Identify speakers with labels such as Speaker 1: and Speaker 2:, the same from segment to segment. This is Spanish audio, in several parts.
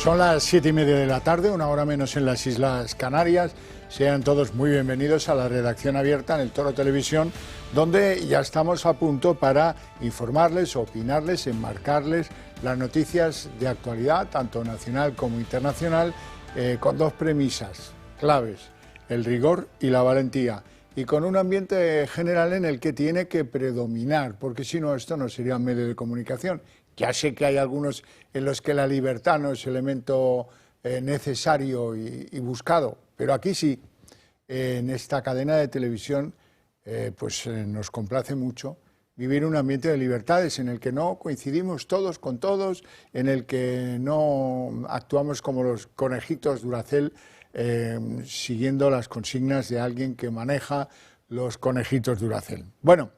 Speaker 1: Son las 7:30 de la tarde, una hora menos en las Islas Canarias. Sean todos muy bienvenidos a la redacción abierta en el Toro Televisión, donde ya estamos a punto para informarles, opinarles, enmarcarles las noticias de actualidad, tanto nacional como internacional, con dos premisas claves: el rigor y la valentía, y con un ambiente general en el que tiene que predominar, porque si no, esto no sería un medio de comunicación. Ya sé que hay algunos en los que la libertad no es elemento necesario y buscado, pero aquí sí, en esta cadena de televisión, nos complace mucho vivir un ambiente de libertades en el que no coincidimos todos con todos, en el que no actuamos como los conejitos Duracell, siguiendo las consignas de alguien que maneja los conejitos Duracell. Bueno,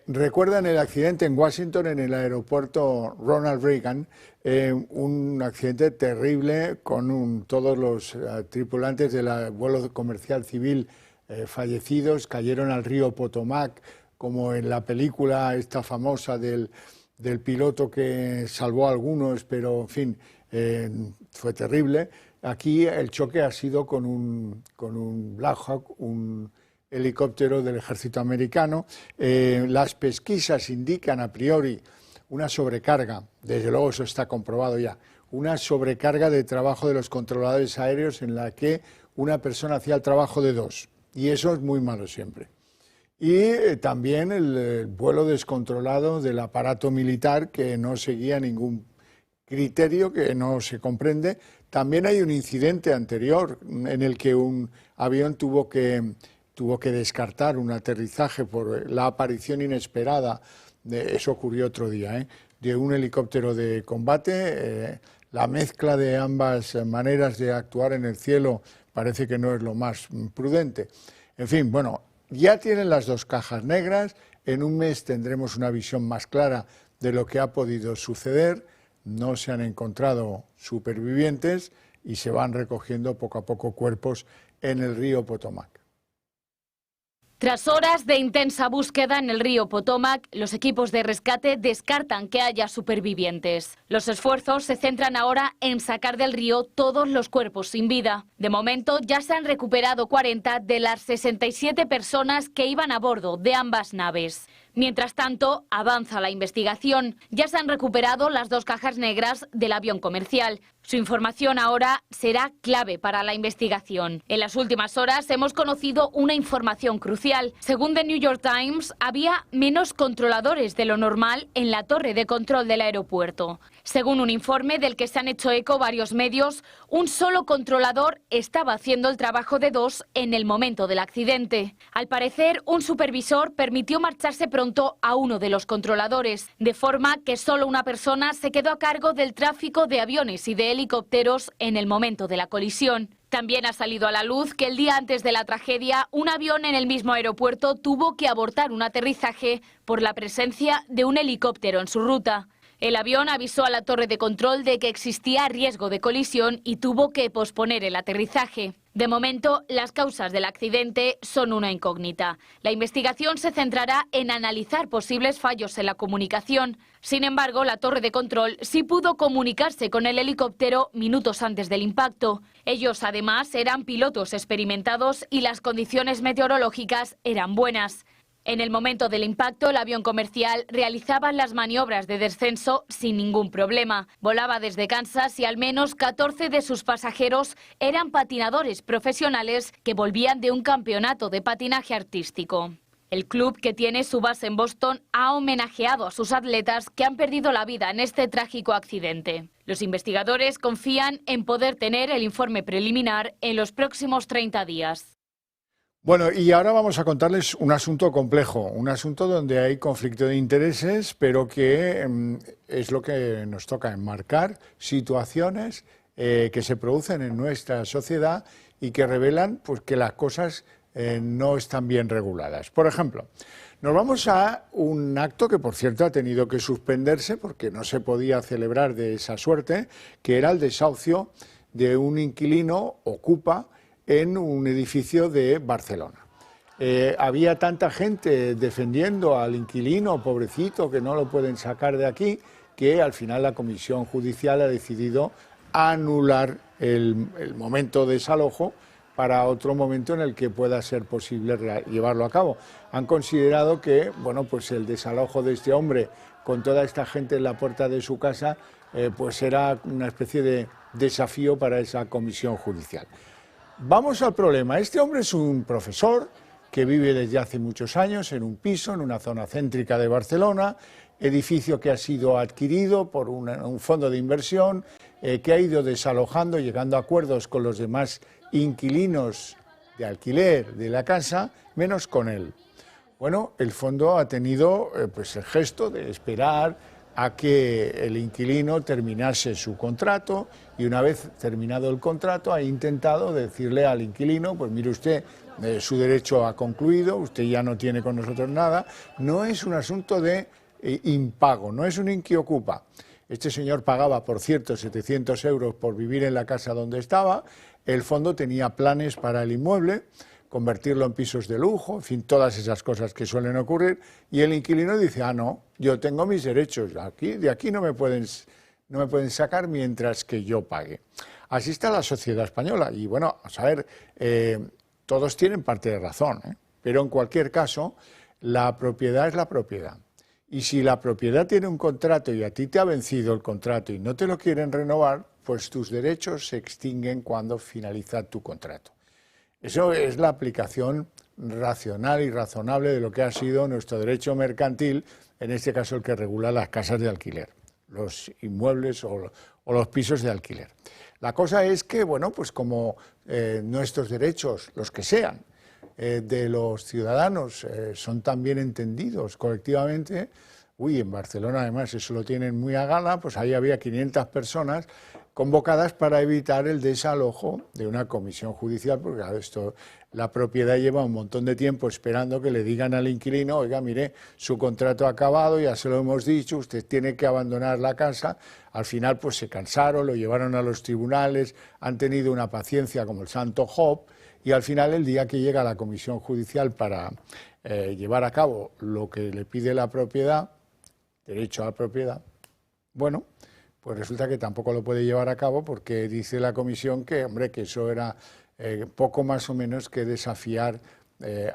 Speaker 1: recuerdan el accidente en Washington, en el aeropuerto Ronald Reagan, un accidente terrible con todos los tripulantes del vuelo comercial civil fallecidos, cayeron al río Potomac, como en la película esta famosa del piloto que salvó a algunos, pero en fin, fue terrible. Aquí el choque ha sido con un Black Hawk, un helicóptero del ejército americano. Las pesquisas indican a priori una sobrecarga, desde luego eso está comprobado ya, una sobrecarga de trabajo de los controladores aéreos en la que una persona hacía el trabajo de dos, y eso es muy malo siempre. Y también el vuelo descontrolado del aparato militar que no seguía ningún criterio, que no se comprende. También hay un incidente anterior en el que un avión tuvo que descartar un aterrizaje por la aparición inesperada, eso ocurrió otro día, de un helicóptero de combate. La mezcla de ambas maneras de actuar en el cielo parece que no es lo más prudente. En fin, bueno, ya tienen las dos cajas negras. En un mes tendremos una visión más clara de lo que ha podido suceder. No se han encontrado supervivientes y se van recogiendo poco a poco cuerpos en el río Potomac.
Speaker 2: Tras horas de intensa búsqueda en el río Potomac, los equipos de rescate descartan que haya supervivientes. Los esfuerzos se centran ahora en sacar del río todos los cuerpos sin vida. De momento ya se han recuperado 40 de las 67 personas que iban a bordo de ambas naves. Mientras tanto, avanza la investigación. Ya se han recuperado las dos cajas negras del avión comercial. Su información ahora será clave para la investigación. En las últimas horas hemos conocido una información crucial. Según The New York Times, había menos controladores de lo normal en la torre de control del aeropuerto. Según un informe del que se han hecho eco varios medios, un solo controlador estaba haciendo el trabajo de dos en el momento del accidente. Al parecer, un supervisor permitió marcharse pronto a uno de los controladores, de forma que solo una persona se quedó a cargo del tráfico de aviones y de helicópteros en el momento de la colisión. También ha salido a la luz que el día antes de la tragedia, un avión en el mismo aeropuerto tuvo que abortar un aterrizaje por la presencia de un helicóptero en su ruta. El avión avisó a la torre de control de que existía riesgo de colisión y tuvo que posponer el aterrizaje. De momento, las causas del accidente son una incógnita. La investigación se centrará en analizar posibles fallos en la comunicación. Sin embargo, la torre de control sí pudo comunicarse con el helicóptero minutos antes del impacto. Ellos, además, eran pilotos experimentados y las condiciones meteorológicas eran buenas. En el momento del impacto, el avión comercial realizaba las maniobras de descenso sin ningún problema. Volaba desde Kansas y al menos 14 de sus pasajeros eran patinadores profesionales que volvían de un campeonato de patinaje artístico. El club, que tiene su base en Boston, ha homenajeado a sus atletas que han perdido la vida en este trágico accidente. Los investigadores confían en poder tener el informe preliminar en los próximos 30 días.
Speaker 1: Bueno, y ahora vamos a contarles un asunto complejo, un asunto donde hay conflicto de intereses, pero que es lo que nos toca enmarcar, situaciones que se producen en nuestra sociedad y que revelan pues, que las cosas no están bien reguladas. Por ejemplo, nos vamos a un acto que, por cierto, ha tenido que suspenderse porque no se podía celebrar de esa suerte, que era el desahucio de un inquilino, Ocupa, en un edificio de Barcelona. Había tanta gente defendiendo al inquilino, pobrecito, que no lo pueden sacar de aquí, que al final la comisión judicial ha decidido anular el momento de desalojo para otro momento en el que pueda ser posible llevarlo a cabo. Han considerado que, bueno, pues el desalojo de este hombre con toda esta gente en la puerta de su casa, pues era una especie de desafío para esa comisión judicial. Vamos al problema. Este hombre es un profesor que vive desde hace muchos años en un piso, en una zona céntrica de Barcelona, edificio que ha sido adquirido por un fondo de inversión, que ha ido desalojando, llegando a acuerdos con los demás inquilinos de alquiler de la casa, menos con él. Bueno, el fondo ha tenido pues el gesto de esperar a que el inquilino terminase su contrato y una vez terminado el contrato ha intentado decirle al inquilino, pues mire usted, su derecho ha concluido, usted ya no tiene con nosotros nada. No es un asunto de impago, no es un inquiocupa. Este señor pagaba, por cierto, 700 euros por vivir en la casa donde estaba. El fondo tenía planes para el inmueble, convertirlo en pisos de lujo, en fin, todas esas cosas que suelen ocurrir. Y el inquilino dice, ah, no, yo tengo mis derechos, de aquí no me pueden sacar mientras que yo pague. Así está la sociedad española. Y bueno, a ver, todos tienen parte de razón, pero en cualquier caso, la propiedad es la propiedad. Y si la propiedad tiene un contrato y a ti te ha vencido el contrato y no te lo quieren renovar, pues tus derechos se extinguen cuando finaliza tu contrato. Eso es la aplicación racional y razonable de lo que ha sido nuestro derecho mercantil, en este caso el que regula las casas de alquiler, los inmuebles o los pisos de alquiler. La cosa es que, bueno, pues como nuestros derechos, los que sean, de los ciudadanos son tan bien entendidos colectivamente, en Barcelona además eso lo tienen muy a gala, pues ahí había 500 personas convocadas para evitar el desalojo de una comisión judicial, porque claro, la propiedad lleva un montón de tiempo esperando que le digan al inquilino, oiga, mire, su contrato ha acabado, ya se lo hemos dicho, usted tiene que abandonar la casa. Al final pues se cansaron, lo llevaron a los tribunales, han tenido una paciencia como el santo Job, y al final el día que llega la comisión judicial para llevar a cabo lo que le pide la propiedad, derecho a la propiedad, bueno, pues resulta que tampoco lo puede llevar a cabo porque dice la comisión que, hombre, que eso era poco más o menos que desafiar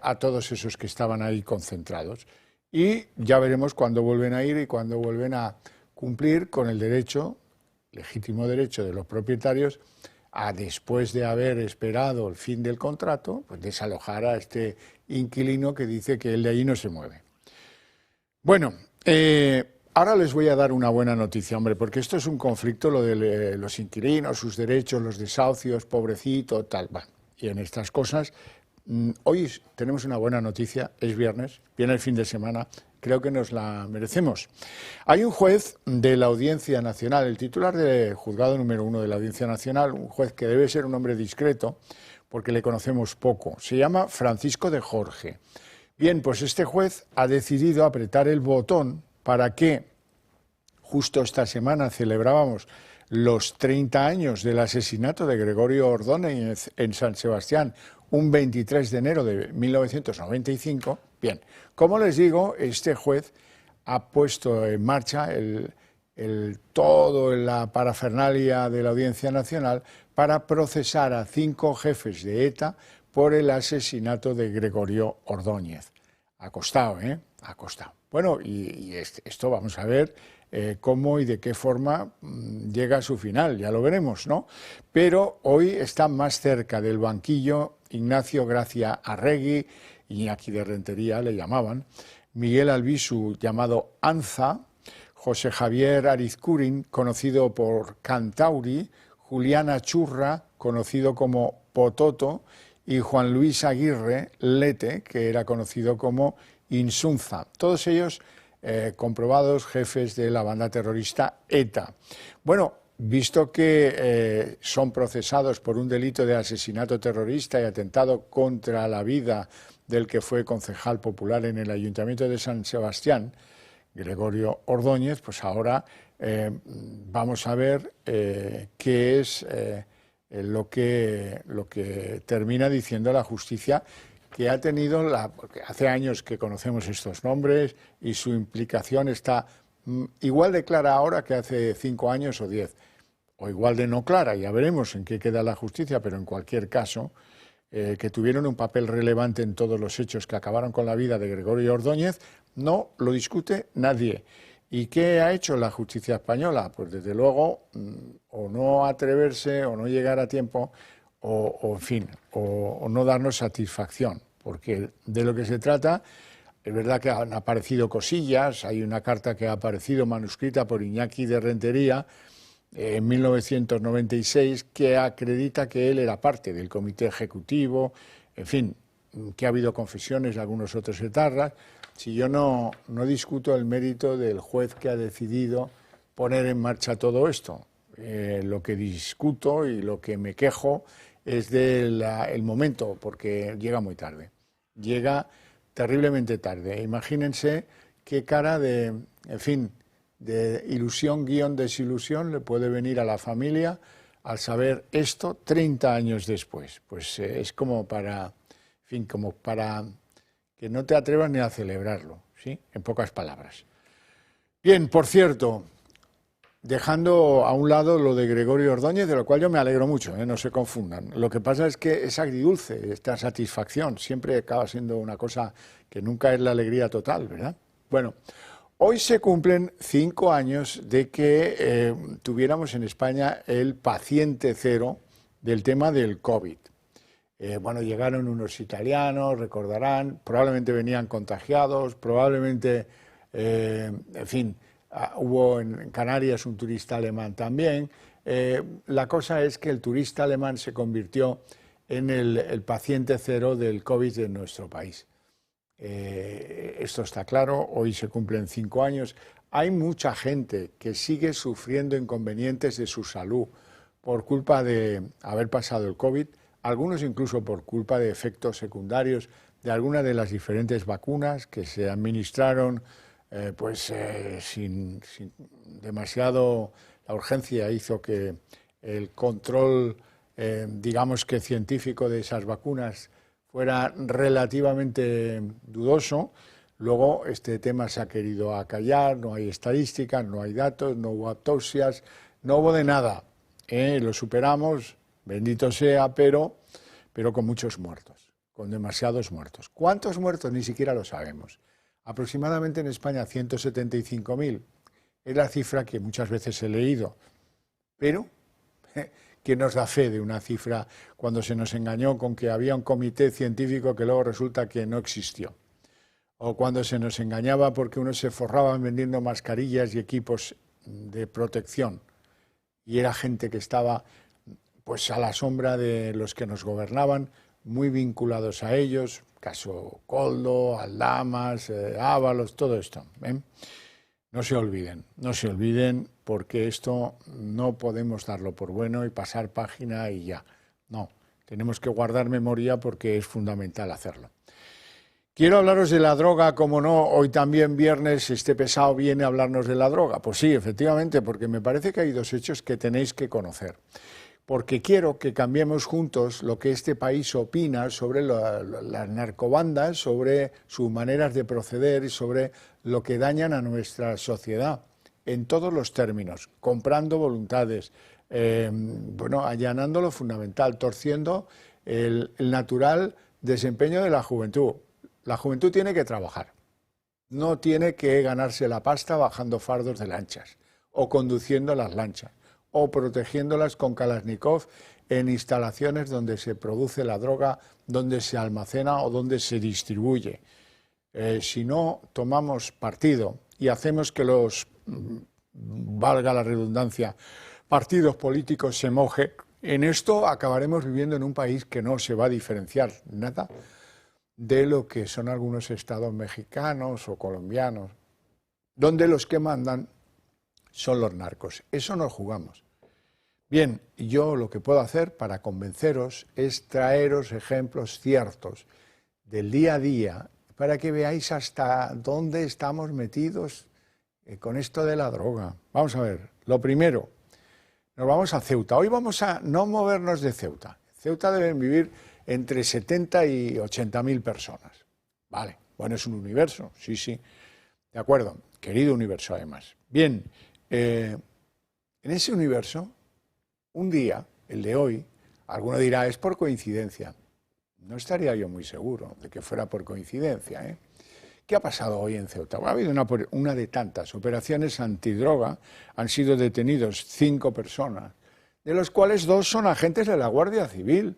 Speaker 1: a todos esos que estaban ahí concentrados. Y ya veremos cuándo vuelven a ir y cuándo vuelven a cumplir con el derecho, legítimo derecho de los propietarios, a después de haber esperado el fin del contrato, pues desalojar a este inquilino que dice que él de ahí no se mueve. Bueno, ahora les voy a dar una buena noticia, hombre, porque esto es un conflicto, lo de los inquilinos, sus derechos, los desahucios, pobrecito, tal. Bueno, y en estas cosas, hoy tenemos una buena noticia, es viernes, viene el fin de semana, creo que nos la merecemos. Hay un juez de la Audiencia Nacional, el titular del juzgado número 1 de la Audiencia Nacional, un juez que debe ser un hombre discreto, porque le conocemos poco, se llama Francisco de Jorge. Bien, pues este juez ha decidido apretar el botón para que, justo esta semana celebrábamos los 30 años del asesinato de Gregorio Ordóñez en San Sebastián, un 23 de enero de 1995, bien, como les digo, este juez ha puesto en marcha todo la parafernalia de la Audiencia Nacional para procesar a 5 jefes de ETA por el asesinato de Gregorio Ordóñez. Ha costado, ha costado. Bueno, y esto vamos a ver cómo y de qué forma llega a su final, ya lo veremos, ¿no? Pero hoy está más cerca del banquillo Ignacio Gracia Arregui, Iñaki de Rentería le llamaban, Miguel Albizu, llamado Anza, José Javier Arizcurin, conocido por Cantauri, Julián Achurra, conocido como Pototo, y Juan Luis Aguirre Lete, que era conocido como Insunza. Todos ellos comprobados jefes de la banda terrorista ETA. Bueno, visto que son procesados por un delito de asesinato terrorista y atentado contra la vida del que fue concejal popular en el Ayuntamiento de San Sebastián, Gregorio Ordóñez, pues ahora vamos a ver qué es lo que termina diciendo la justicia, que ha tenido, porque hace años que conocemos estos nombres y su implicación está igual de clara ahora que hace 5 años o 10 o igual de no clara, ya veremos en qué queda la justicia, pero en cualquier caso, que tuvieron un papel relevante en todos los hechos que acabaron con la vida de Gregorio Ordóñez, no lo discute nadie. ¿Y qué ha hecho la justicia española? Pues desde luego, o no atreverse, o no llegar a tiempo, o en fin, o no darnos satisfacción, porque de lo que se trata, es verdad que han aparecido cosillas, hay una carta que ha aparecido manuscrita por Iñaki de Rentería, en 1996, que acredita que él era parte del comité ejecutivo, en fin, que ha habido confesiones de algunos otros etarras. Si yo no discuto el mérito del juez que ha decidido poner en marcha todo esto, lo que discuto y lo que me quejo es del momento, porque llega muy tarde, llega terriblemente tarde. Imagínense qué cara de, en fin, de ilusión, desilusión le puede venir a la familia al saber esto 30 años después. Pues es como para, en fin, como para que no te atrevas ni a celebrarlo, ¿sí? En pocas palabras. Bien, por cierto, dejando a un lado lo de Gregorio Ordóñez, de lo cual yo me alegro mucho, no se confundan. Lo que pasa es que es agridulce, esta satisfacción, siempre acaba siendo una cosa que nunca es la alegría total, ¿verdad? Bueno, hoy se cumplen 5 años de que tuviéramos en España el paciente cero del tema del COVID. Bueno, llegaron unos italianos, recordarán, probablemente venían contagiados, probablemente, en fin, hubo en Canarias un turista alemán también. La cosa es que el turista alemán se convirtió en el paciente cero del COVID en nuestro país. Esto está claro, hoy se cumplen 5 años. Hay mucha gente que sigue sufriendo inconvenientes de su salud por culpa de haber pasado el COVID, algunos incluso por culpa de efectos secundarios de algunas de las diferentes vacunas que se administraron sin demasiado. La urgencia hizo que el control, digamos que científico de esas vacunas fuera relativamente dudoso. Luego este tema se ha querido acallar, no hay estadísticas, no hay datos, no hubo autopsias, no hubo de nada. Lo superamos, bendito sea, pero con muchos muertos, con demasiados muertos. ¿Cuántos muertos? Ni siquiera lo sabemos. Aproximadamente en España 175.000. Es la cifra que muchas veces he leído, pero ¿quién nos da fe de una cifra cuando se nos engañó con que había un comité científico que luego resulta que no existió? O cuando se nos engañaba porque unos se forraban vendiendo mascarillas y equipos de protección y era gente que estaba pues a la sombra de los que nos gobernaban, muy vinculados a ellos, caso Koldo, Aldamas, Ábalos, todo esto. No se olviden porque esto no podemos darlo por bueno y pasar página y ya. No, tenemos que guardar memoria porque es fundamental hacerlo. Quiero hablaros de la droga, como no, hoy también viernes este pesado viene a hablarnos de la droga. Pues sí, efectivamente, porque me parece que hay 2 hechos que tenéis que conocer. Porque quiero que cambiemos juntos lo que este país opina sobre las narcobandas, sobre sus maneras de proceder y sobre lo que dañan a nuestra sociedad, en todos los términos, comprando voluntades, allanando lo fundamental, torciendo el natural desempeño de la juventud. La juventud tiene que trabajar, no tiene que ganarse la pasta bajando fardos de lanchas o conduciendo las lanchas, o protegiéndolas con Kalashnikov en instalaciones donde se produce la droga, donde se almacena o donde se distribuye. Si no tomamos partido y hacemos que los, valga la redundancia, partidos políticos se mojen, en esto acabaremos viviendo en un país que no se va a diferenciar nada de lo que son algunos estados mexicanos o colombianos, donde los que mandan son los narcos. Eso nos jugamos. Bien, yo lo que puedo hacer para convenceros es traeros ejemplos ciertos del día a día para que veáis hasta dónde estamos metidos con esto de la droga. Vamos a ver, lo primero, nos vamos a Ceuta. Hoy vamos a no movernos de Ceuta. Ceuta deben vivir entre 70 y 80.000 personas. Vale, bueno, es un universo, sí, de acuerdo, querido universo además. Bien, en ese universo un día, el de hoy, alguno dirá, es por coincidencia. No estaría yo muy seguro de que fuera por coincidencia, ¿eh? ¿Qué ha pasado hoy en Ceuta? Ha habido una de tantas operaciones antidroga, han sido detenidos 5 personas, de los cuales 2 son agentes de la Guardia Civil.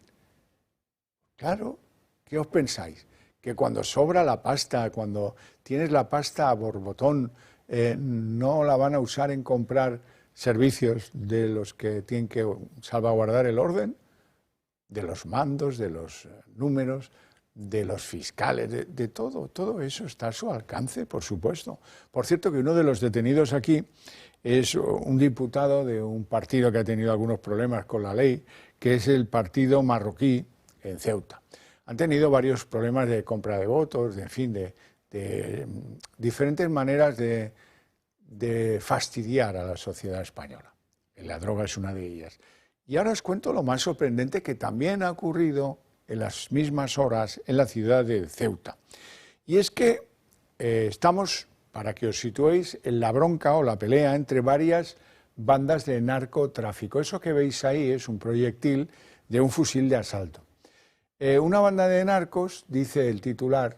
Speaker 1: Claro, ¿qué os pensáis? Que cuando sobra la pasta, cuando tienes la pasta a borbotón, no la van a usar en comprar servicios de los que tienen que salvaguardar el orden, de los mandos, de los números, de los fiscales, de todo eso está a su alcance, por supuesto. Por cierto que uno de los detenidos aquí es un diputado de un partido que ha tenido algunos problemas con la ley, que es el partido marroquí en Ceuta. Han tenido varios problemas de compra de votos, en fin, de diferentes maneras de fastidiar a la sociedad española. La droga es una de ellas. Y ahora os cuento lo más sorprendente que también ha ocurrido en las mismas horas en la ciudad de Ceuta. Y es que estamos, para que os situéis, en la bronca o la pelea entre varias bandas de narcotráfico. Eso que veis ahí es un proyectil de un fusil de asalto. Una banda de narcos, dice el titular,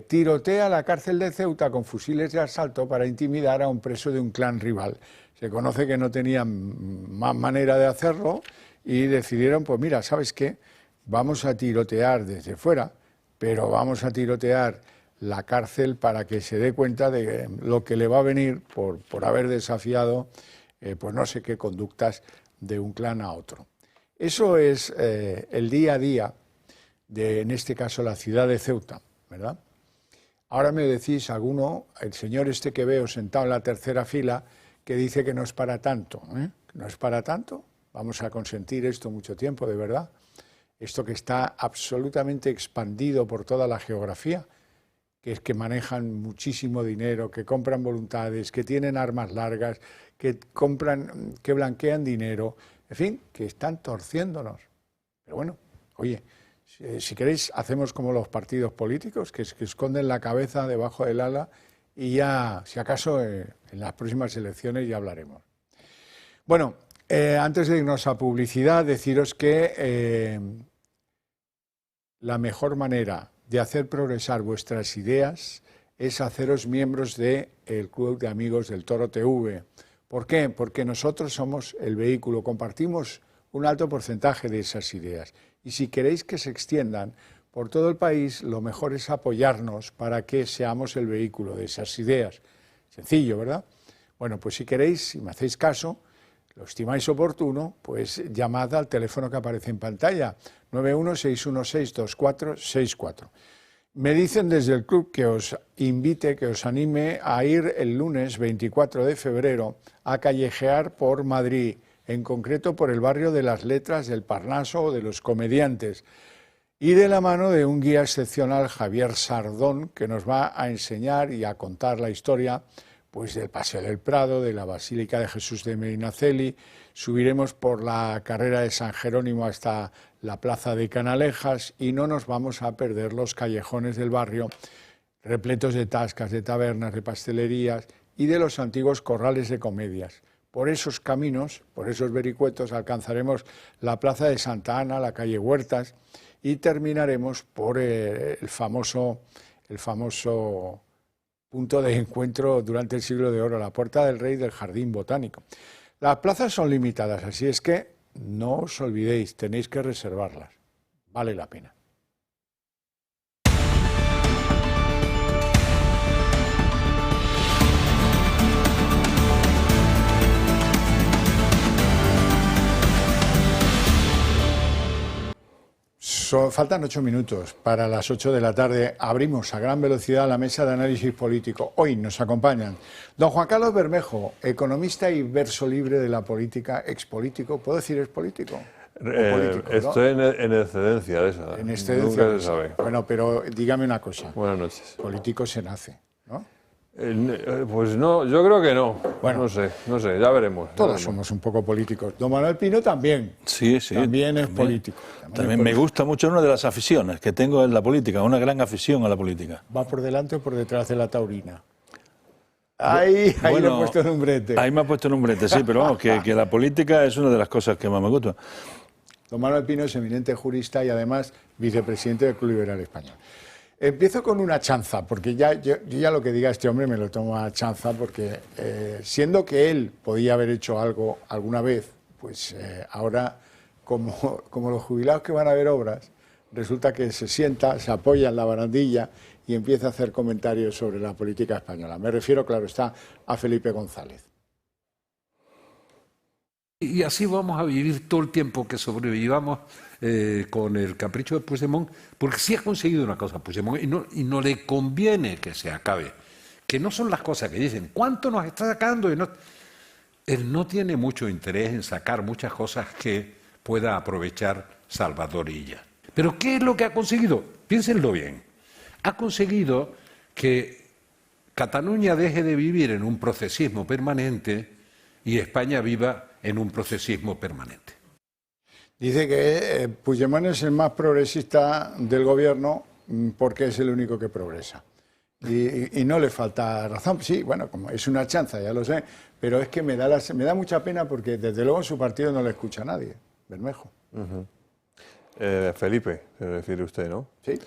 Speaker 1: tirotea la cárcel de Ceuta con fusiles de asalto para intimidar a un preso de un clan rival. Se conoce que no tenían más manera de hacerlo y decidieron, pues mira, ¿sabes qué? Vamos a tirotear desde fuera, pero vamos a tirotear la cárcel para que se dé cuenta de lo que le va a venir por haber desafiado, pues no sé qué conductas de un clan a otro. Eso es el día a día de, en este caso, la ciudad de Ceuta, ¿verdad? Ahora me decís alguno, el señor este que veo sentado en la tercera fila, que dice que no es para tanto, ¿eh? ¿No es para tanto? Vamos a consentir esto mucho tiempo, de verdad. Esto que está absolutamente expandido por toda la geografía, que es que manejan muchísimo dinero, que compran voluntades, que tienen armas largas, que compran, que blanquean dinero, en fin, que están torciéndonos. Pero bueno, oye, si queréis hacemos como los partidos políticos, que esconden la cabeza debajo del ala y ya, si acaso, en las próximas elecciones ya hablaremos. Bueno, antes de irnos a publicidad, deciros que la mejor manera de hacer progresar vuestras ideas es haceros miembros del Club de Amigos del Toro TV. ¿Por qué? Porque nosotros somos el vehículo, compartimos un alto porcentaje de esas ideas. Y si queréis que se extiendan por todo el país, lo mejor es apoyarnos para que seamos el vehículo de esas ideas. Sencillo, ¿verdad? Bueno, pues si queréis, si me hacéis caso, lo estimáis oportuno, pues llamad al teléfono que aparece en pantalla, 916162464. Me dicen desde el club que os invite, que os anime a ir el lunes 24 de febrero a callejear por Madrid, en concreto por el barrio de las Letras, del Parnaso o de los Comediantes, y de la mano de un guía excepcional, Javier Sardón, que nos va a enseñar y a contar la historia pues del Paseo del Prado, de la Basílica de Jesús de Medinaceli. Subiremos por la carrera de San Jerónimo hasta la Plaza de Canalejas y no nos vamos a perder los callejones del barrio, repletos de tascas, de tabernas, de pastelerías y de los antiguos corrales de comedias. Por esos caminos, por esos vericuetos, alcanzaremos la Plaza de Santa Ana, la calle Huertas, y terminaremos por el famoso punto de encuentro durante el siglo de oro, la Puerta del Rey del Jardín Botánico. Las plazas son limitadas, así es que no os olvidéis, tenéis que reservarlas, vale la pena. Faltan 8 minutos para las 8 de la tarde. Abrimos a gran velocidad la mesa de análisis político. Hoy nos acompañan don Juan Carlos Bermejo, economista y verso libre de la política, expolítico. ¿Puedo decir expolítico?
Speaker 3: Político, estoy ¿no? en excedencia de esa.
Speaker 1: En excedencia.
Speaker 3: Nunca se sabe.
Speaker 1: Bueno, pero dígame una cosa.
Speaker 3: Buenas noches.
Speaker 1: Político se nace, ¿no?
Speaker 3: Pues no, yo creo que no. Bueno, no sé, ya veremos.
Speaker 1: Todos somos un poco políticos. Don Manuel Pino también.
Speaker 4: Sí.
Speaker 1: También es político.
Speaker 4: También me gusta mucho una de las aficiones que tengo en la política, una gran afición a la política.
Speaker 1: ¿Va por delante o por detrás de la taurina? Ahí
Speaker 4: Bueno,
Speaker 1: le he puesto un brete.
Speaker 4: Ahí me ha puesto en un brete, sí, pero vamos, que la política es una de las cosas que más me gusta.
Speaker 1: Don Manuel Pino es eminente jurista y además vicepresidente del Club Liberal Español. Empiezo con una chanza, porque yo ya lo que diga este hombre me lo tomo a chanza, porque siendo que él podía haber hecho algo alguna vez, pues ahora, como los jubilados que van a ver obras, resulta que se sienta, se apoya en la barandilla y empieza a hacer comentarios sobre la política española. Me refiero, claro está, a Felipe González.
Speaker 5: Y así vamos a vivir todo el tiempo que sobrevivamos con el capricho de Puigdemont, porque sí ha conseguido una cosa Puigdemont y no le conviene que se acabe, que no son las cosas que dicen, ¿cuánto nos está sacando? Él no tiene mucho interés en sacar muchas cosas que pueda aprovechar Salvador Illa. Pero ¿qué es lo que ha conseguido? Piénsenlo bien. Ha conseguido que Cataluña deje de vivir en un procesismo permanente y España viva en un procesismo permanente.
Speaker 1: Dice que Puigdemont es el más progresista del gobierno porque es el único que progresa. Y no le falta razón. Sí, bueno, como es una chanza, ya lo sé, pero es que me da mucha pena porque desde luego en su partido no le escucha a nadie. Bermejo.
Speaker 3: Felipe, se refiere usted, ¿no?
Speaker 1: Sí.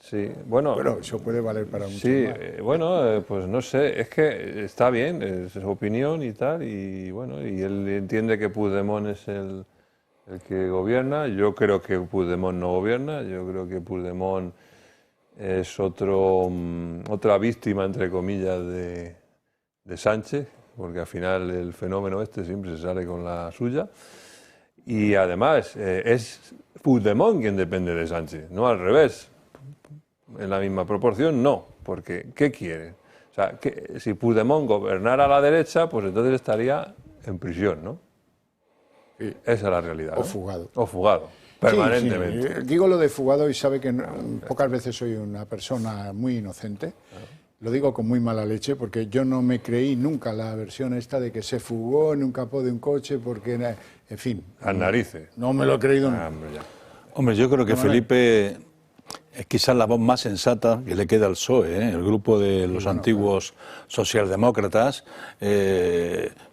Speaker 3: Sí, bueno,
Speaker 1: eso puede valer para muchos
Speaker 3: sí,
Speaker 1: más.
Speaker 3: bueno, pues no sé, es que está bien, es su opinión y tal, y bueno, y él entiende que Puigdemont es el que gobierna. Yo creo que Puigdemont no gobierna, yo creo que Puigdemont es otra víctima, entre comillas, de Sánchez, porque al final el fenómeno este siempre se sale con la suya, y además es Puigdemont quien depende de Sánchez, no al revés. En la misma proporción, no, porque ¿qué quiere? O sea, que si Puigdemont gobernara a la derecha, pues entonces estaría en prisión, ¿no? Sí. Esa es la realidad.
Speaker 1: O fugado.
Speaker 3: O fugado, permanentemente.
Speaker 1: Sí, sí. Digo lo de fugado y sabe que pocas veces soy una persona muy inocente. Lo digo con muy mala leche porque yo no me creí nunca la versión esta de que se fugó en un capó de un coche porque, en fin.
Speaker 3: Las narices.
Speaker 1: No me lo he creído nunca.
Speaker 4: Hombre, yo creo que Felipe es quizás la voz más sensata que le queda al PSOE, el grupo de los antiguos socialdemócratas.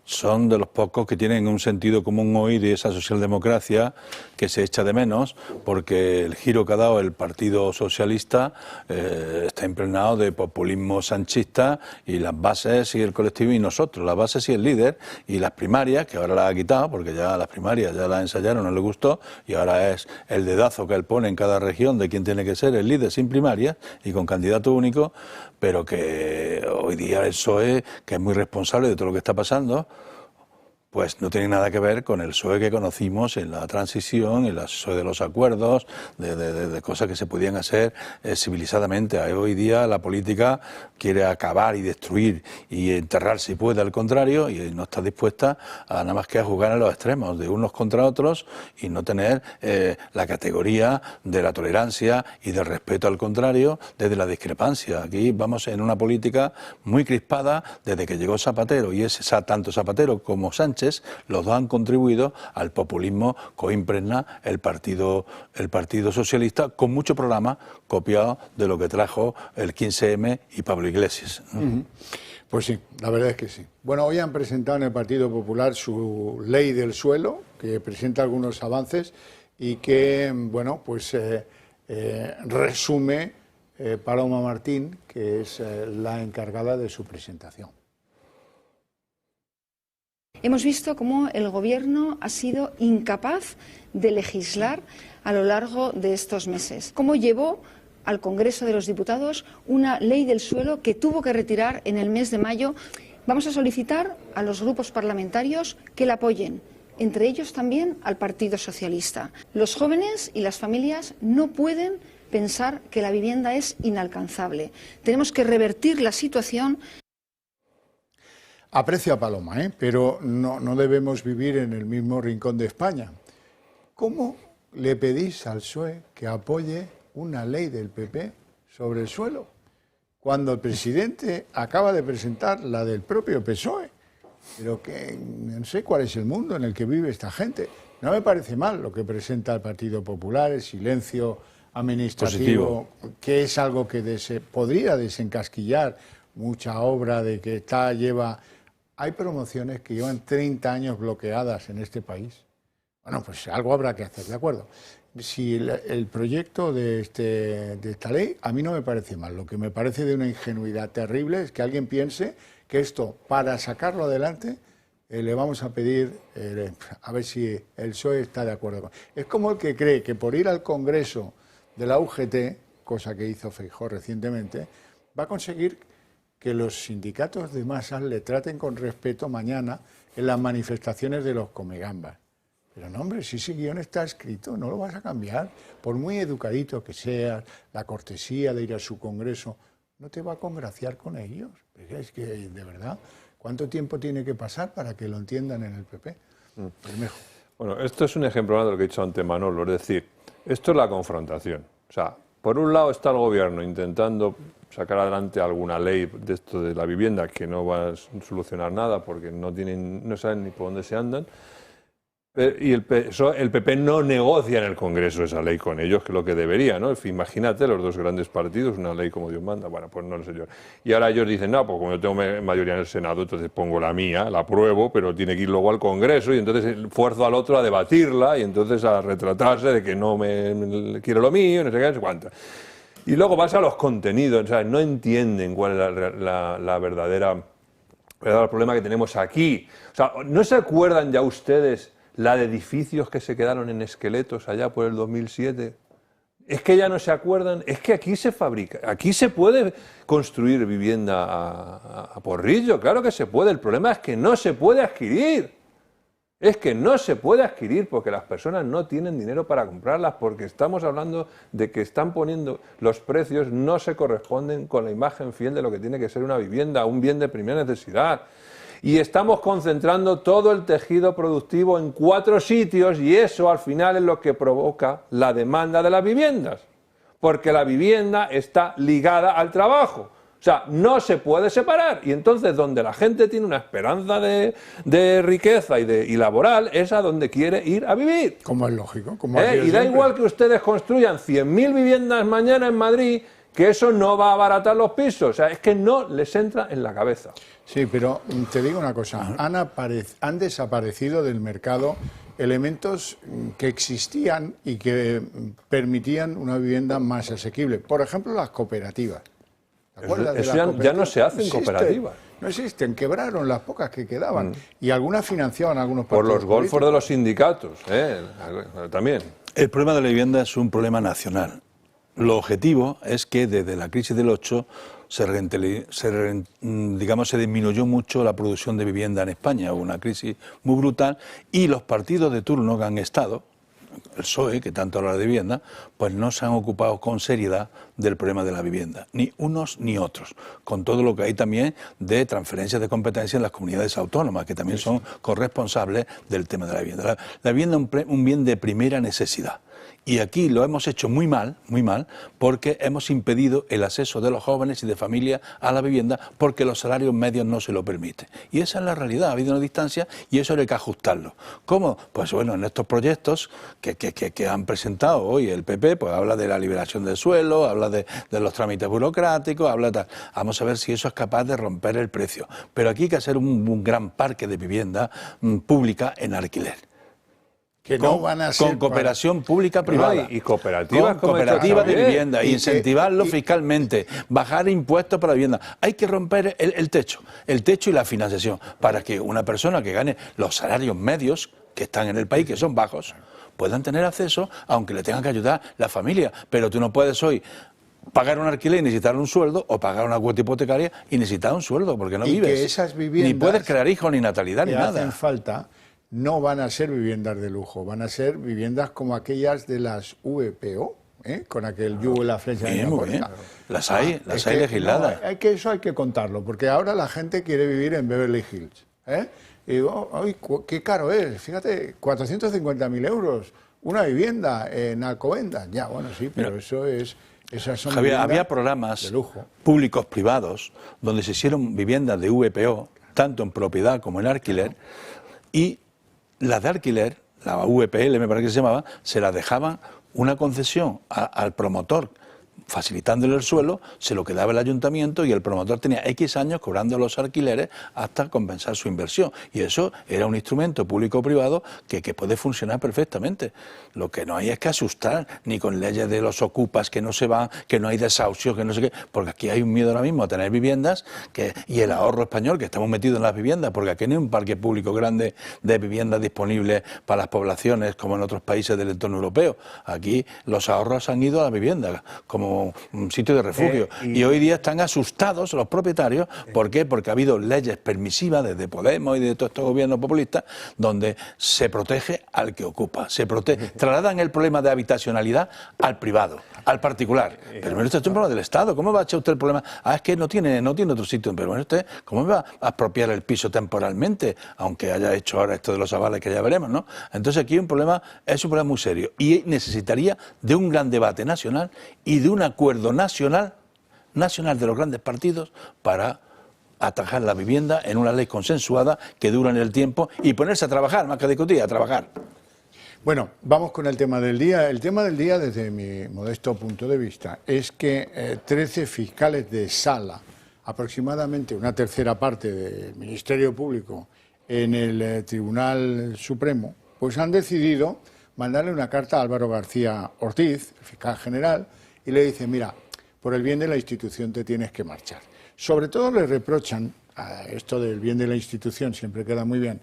Speaker 4: Son de los pocos que tienen un sentido común hoy de esa socialdemocracia que se echa de menos, porque el giro que ha dado el Partido Socialista está impregnado de populismo sanchista y las bases y el colectivo y nosotros, las bases y el líder, y las primarias, que ahora las ha quitado, porque ya las primarias ya las ensayaron, no le gustó, y ahora es el dedazo que él pone en cada región de quién tiene que ser el líder sin primarias y con candidato único, pero que hoy día el PSOE, que es muy responsable de todo lo que está pasando, pues no tiene nada que ver con el PSOE que conocimos en la transición, en el PSOE de los acuerdos, de cosas que se podían hacer civilizadamente. Hoy día la política quiere acabar y destruir y enterrar si puede, al contrario, y no está dispuesta a nada más que a jugar en los extremos, de unos contra otros, y no tener la categoría de la tolerancia y del respeto al contrario, desde la discrepancia. Aquí vamos en una política muy crispada desde que llegó Zapatero, y es tanto Zapatero como Sánchez, los dos han contribuido al populismo que hoy impregna el Partido Socialista, con mucho programa copiado de lo que trajo el 15M y Pablo Iglesias.
Speaker 1: Pues sí, la verdad es que sí. Bueno, hoy han presentado en el Partido Popular su ley del suelo, que presenta algunos avances y que, bueno, pues resume Paloma Martín, que es la encargada de su presentación.
Speaker 6: Hemos visto cómo el Gobierno ha sido incapaz de legislar a lo largo de estos meses. Cómo llevó al Congreso de los Diputados una ley del suelo que tuvo que retirar en el mes de mayo. Vamos a solicitar a los grupos parlamentarios que la apoyen, entre ellos también al Partido Socialista. Los jóvenes y las familias no pueden pensar que la vivienda es inalcanzable. Tenemos que revertir la situación.
Speaker 1: Aprecio a Paloma, pero no debemos vivir en el mismo rincón de España. ¿Cómo le pedís al PSOE que apoye una ley del PP sobre el suelo, cuando el presidente acaba de presentar la del propio PSOE? Pero que no sé cuál es el mundo en el que vive esta gente. No me parece mal lo que presenta el Partido Popular, el silencio administrativo, positivo, que es algo que podría desencasquillar mucha obra, de que lleva... Hay promociones que llevan 30 años bloqueadas en este país. Bueno, pues algo habrá que hacer, ¿de acuerdo? Si el proyecto de esta ley a mí no me parece mal. Lo que me parece de una ingenuidad terrible es que alguien piense que esto, para sacarlo adelante, le vamos a pedir, a ver si el PSOE está de acuerdo con... Es como el que cree que por ir al Congreso de la UGT, cosa que hizo Feijóo recientemente, va a conseguir que los sindicatos de masas le traten con respeto mañana en las manifestaciones de los comegambas. Pero no, hombre, si ese guión está escrito, no lo vas a cambiar. Por muy educadito que seas, la cortesía de ir a su congreso, no te va a congraciar con ellos. Es que, de verdad, ¿cuánto tiempo tiene que pasar para que lo entiendan en el PP? Bermejo.
Speaker 3: Bueno, esto es un ejemplo de lo que he dicho ante Manolo, es decir, esto es la confrontación. O sea, por un lado está el gobierno intentando sacar adelante alguna ley de esto de la vivienda que no va a solucionar nada porque no saben ni por dónde se andan. Y el PP no negocia en el Congreso esa ley con ellos, que es lo que debería, ¿no? Imagínate los dos grandes partidos, una ley como Dios manda, bueno, pues no lo sé yo. Y ahora ellos dicen, no, pues como yo tengo mayoría en el Senado, entonces pongo la mía, la apruebo, pero tiene que ir luego al Congreso y entonces fuerzo al otro a debatirla y entonces a retratarse de que no me quiero lo mío, no sé qué, no sé cuánto. Y luego vas a los contenidos, o sea, no entienden cuál es la verdadero problema que tenemos aquí. O sea, ¿no se acuerdan ya ustedes la de edificios que se quedaron en esqueletos allá por el 2007? Es que ya no se acuerdan, es que aquí se fabrica, aquí se puede construir vivienda a porrillo, claro que se puede, el problema es que no se puede adquirir. Es que no se puede adquirir porque las personas no tienen dinero para comprarlas, porque estamos hablando de que están poniendo los precios, no se corresponden con la imagen fiel de lo que tiene que ser una vivienda, un bien de primera necesidad. Y estamos concentrando todo el tejido productivo en 4 sitios y eso al final es lo que provoca la demanda de las viviendas, porque la vivienda está ligada al trabajo. O sea, no se puede separar y entonces donde la gente tiene una esperanza de riqueza y laboral es a donde quiere ir a vivir.
Speaker 1: Como es lógico. Como
Speaker 3: y da igual que ustedes construyan 100.000 viviendas mañana en Madrid, que eso no va a abaratar los pisos. O sea, es que no les entra en la cabeza.
Speaker 1: Sí, pero te digo una cosa, han desaparecido del mercado elementos que existían y que permitían una vivienda más asequible. Por ejemplo, las cooperativas.
Speaker 3: Eso ya no se hacen cooperativas.
Speaker 1: No existen, quebraron las pocas que quedaban. Y algunas financiaban algunos partidos
Speaker 3: por los golfos de los sindicatos, también.
Speaker 4: El problema de la vivienda es un problema nacional. Lo objetivo es que desde la crisis del 8 se disminuyó mucho la producción de vivienda en España. Hubo una crisis muy brutal y los partidos de turno que han estado, el PSOE, que tanto habla de vivienda, pues no se han ocupado con seriedad del problema de la vivienda, ni unos ni otros, con todo lo que hay también de transferencias de competencia en las comunidades autónomas, que también son corresponsables del tema de la vivienda. La vivienda es un bien de primera necesidad. Y aquí lo hemos hecho muy mal, porque hemos impedido el acceso de los jóvenes y de familias a la vivienda porque los salarios medios no se lo permiten. Y esa es la realidad, ha habido una distancia y eso hay que ajustarlo. ¿Cómo? Pues bueno, en estos proyectos que han presentado hoy el PP, pues habla de la liberación del suelo, habla de los trámites burocráticos, habla tal. Vamos a ver si eso es capaz de romper el precio. Pero aquí hay que hacer un gran parque de vivienda pública en alquiler.
Speaker 1: Que no van a ser
Speaker 4: con cooperación pública-privada.
Speaker 3: Y cooperativas.
Speaker 4: Con cooperativas de vivienda, incentivarlo fiscalmente, bajar impuestos para la vivienda. Hay que romper el techo y la financiación, para que una persona que gane los salarios medios que están en el país, que son bajos, puedan tener acceso, aunque le tengan que ayudar la familia. Pero tú no puedes hoy pagar un alquiler y necesitar un sueldo, o pagar una cuota hipotecaria y necesitar un sueldo, porque no vives.
Speaker 1: Que esas viviendas,
Speaker 4: ni puedes crear hijos, ni natalidad, ni nada.
Speaker 1: Hacen falta. No van a ser viviendas de lujo, van a ser viviendas como aquellas de las VPO, con aquel yugo y la flecha de la puerta.
Speaker 4: Las hay legisladas.
Speaker 1: No, eso hay que contarlo, porque ahora la gente quiere vivir en Beverly Hills. Y digo, ¡ay, qué caro es! Fíjate, 450.000 euros, una vivienda en Alcobendas. Ya, bueno, sí, pero esas son
Speaker 4: Javier, había programas
Speaker 1: de lujo,
Speaker 4: públicos privados donde se hicieron viviendas de VPO, tanto en propiedad como en alquiler, y las de alquiler, la VPL me parece que se llamaba, se las dejaban una concesión al promotor facilitándole el suelo, se lo quedaba el ayuntamiento y el promotor tenía X años cobrando los alquileres hasta compensar su inversión. Y eso era un instrumento público-privado que puede funcionar perfectamente. Lo que no hay es que asustar, ni con leyes de los ocupas que no se van, que no hay desahucios, que no sé qué, porque aquí hay un miedo ahora mismo a tener viviendas y el ahorro español, que estamos metidos en las viviendas, porque aquí no hay un parque público grande de viviendas disponibles para las poblaciones como en otros países del entorno europeo. Aquí los ahorros han ido a la vivienda como un sitio de refugio y hoy día están asustados los propietarios. ¿Por qué? Porque ha habido leyes permisivas desde Podemos y de todos estos gobiernos populistas donde se protege al que ocupa, trasladan el problema de habitacionalidad al privado, al particular. Pero bueno, esto es un problema del Estado. ¿Cómo va a echar usted el problema? Es que no tiene otro sitio. Pero bueno, usted, ¿cómo va a apropiar el piso temporalmente? Aunque haya hecho ahora esto de los avales que ya veremos, ¿no? Entonces aquí es un problema muy serio y necesitaría de un gran debate nacional y de un acuerdo nacional de los grandes partidos para atajar la vivienda en una ley consensuada que dure en el tiempo y ponerse a trabajar, más que a discutir, a trabajar.
Speaker 1: Bueno, vamos con el tema del día. El tema del día, desde mi modesto punto de vista, es que 13 fiscales de sala, aproximadamente una tercera parte del Ministerio Público en el Tribunal Supremo, pues han decidido mandarle una carta a Álvaro García Ortiz, el fiscal general, y le dice, mira, por el bien de la institución te tienes que marchar. Sobre todo le reprochan, esto del bien de la institución siempre queda muy bien,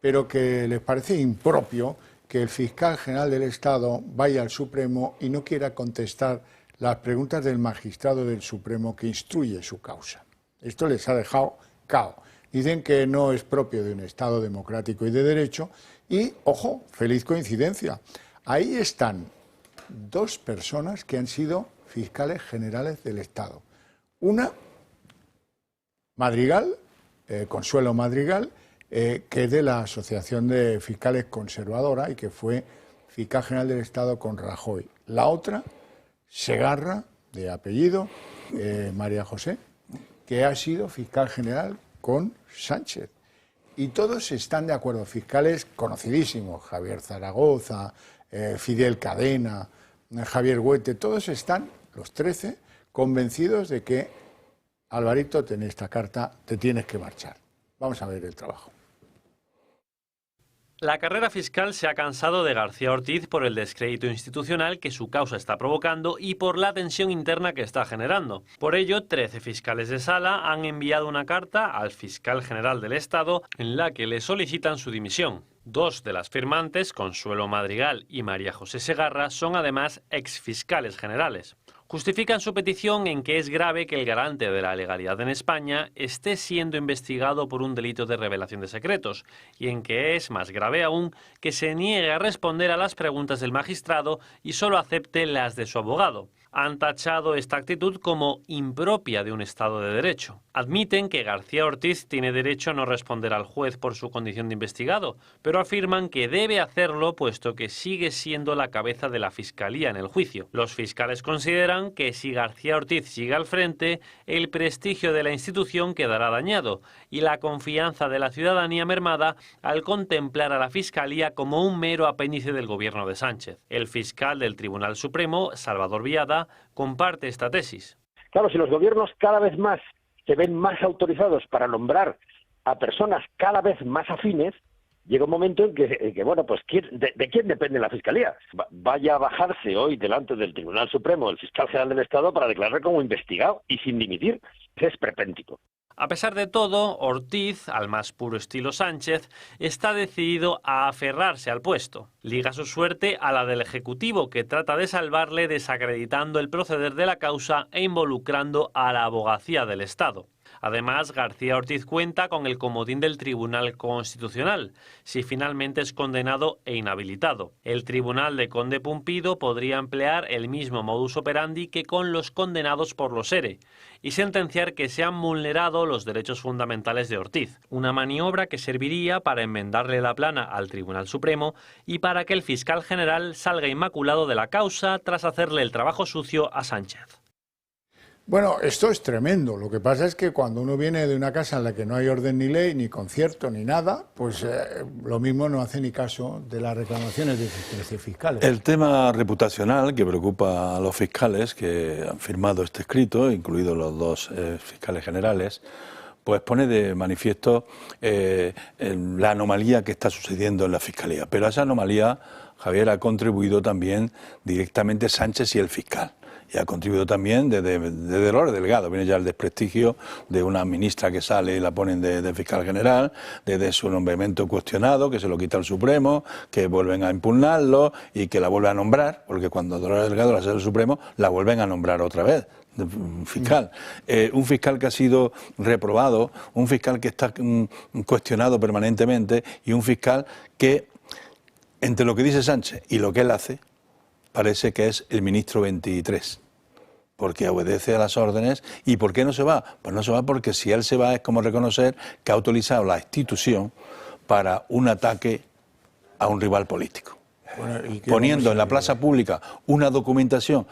Speaker 1: pero que les parece impropio que el fiscal general del Estado vaya al Supremo y no quiera contestar las preguntas del magistrado del Supremo que instruye su causa. Esto les ha dejado cao. Dicen que no es propio de un Estado democrático y de derecho y, ojo, feliz coincidencia, ahí están dos personas que han sido fiscales generales del Estado. Una, Madrigal, Consuelo Madrigal, que es de la Asociación de Fiscales Conservadora y que fue fiscal general del Estado con Rajoy. La otra, Segarra, de apellido, María José, que ha sido fiscal general con Sánchez. Y todos están de acuerdo, fiscales conocidísimos, Javier Zaragoza, Fidel Cadena, Javier Huete, todos están, los 13, convencidos de que, Alvarito, tenés esta carta, te tienes que marchar. Vamos a ver el trabajo.
Speaker 7: La carrera fiscal se ha cansado de García Ortiz por el descrédito institucional que su causa está provocando y por la tensión interna que está generando. Por ello, 13 fiscales de sala han enviado una carta al fiscal general del Estado en la que le solicitan su dimisión. Dos de las firmantes, Consuelo Madrigal y María José Segarra, son además exfiscales generales. Justifican su petición en que es grave que el garante de la legalidad en España esté siendo investigado por un delito de revelación de secretos y en que es más grave aún que se niegue a responder a las preguntas del magistrado y solo acepte las de su abogado. Han tachado esta actitud como impropia de un Estado de Derecho. Admiten que García Ortiz tiene derecho a no responder al juez por su condición de investigado, pero afirman que debe hacerlo puesto que sigue siendo la cabeza de la Fiscalía en el juicio. Los fiscales consideran que si García Ortiz sigue al frente, el prestigio de la institución quedará dañado y la confianza de la ciudadanía mermada al contemplar a la Fiscalía como un mero apéndice del gobierno de Sánchez. El fiscal del Tribunal Supremo, Salvador Viada, comparte esta tesis.
Speaker 8: Claro, si los gobiernos cada vez más se ven más autorizados para nombrar a personas cada vez más afines, llega un momento en que bueno, pues ¿de quién depende la Fiscalía? Vaya a bajarse hoy delante del Tribunal Supremo el fiscal general del Estado para declarar como investigado y sin dimitir. Es esperpéntico.
Speaker 7: A pesar de todo, Ortiz, al más puro estilo Sánchez, está decidido a aferrarse al puesto. Liga su suerte a la del Ejecutivo, que trata de salvarle desacreditando el proceder de la causa e involucrando a la abogacía del Estado. Además, García Ortiz cuenta con el comodín del Tribunal Constitucional, si finalmente es condenado e inhabilitado. El Tribunal de Conde Pumpido podría emplear el mismo modus operandi que con los condenados por los ERE y sentenciar que se han vulnerado los derechos fundamentales de Ortiz, una maniobra que serviría para enmendarle la plana al Tribunal Supremo y para que el fiscal general salga inmaculado de la causa tras hacerle el trabajo sucio a Sánchez.
Speaker 1: Bueno, esto es tremendo. Lo que pasa es que cuando uno viene de una casa en la que no hay orden ni ley, ni concierto, ni nada, pues lo mismo no hace ni caso de las reclamaciones de fiscales.
Speaker 4: El tema reputacional que preocupa a los fiscales que han firmado este escrito, incluidos los dos fiscales generales, pues pone de manifiesto la anomalía que está sucediendo en la Fiscalía. Pero a esa anomalía, Javier, ha contribuido también directamente Sánchez y el fiscal. Y ha contribuido también desde Dolores Delgado. Viene ya el desprestigio de una ministra que sale y la ponen de fiscal general, desde su nombramiento cuestionado, que se lo quita el Supremo, que vuelven a impugnarlo y que la vuelven a nombrar, porque cuando Dolores Delgado la sale el Supremo, la vuelven a nombrar otra vez. Fiscal. Un fiscal que ha sido reprobado, un fiscal que está cuestionado permanentemente y un fiscal que, entre lo que dice Sánchez y lo que él hace, parece que es el ministro 23, porque obedece a las órdenes. ¿Y por qué no se va? Pues no se va porque si él se va es como reconocer que ha utilizado la institución para un ataque a un rival político. Bueno, poniendo en la plaza pública una documentación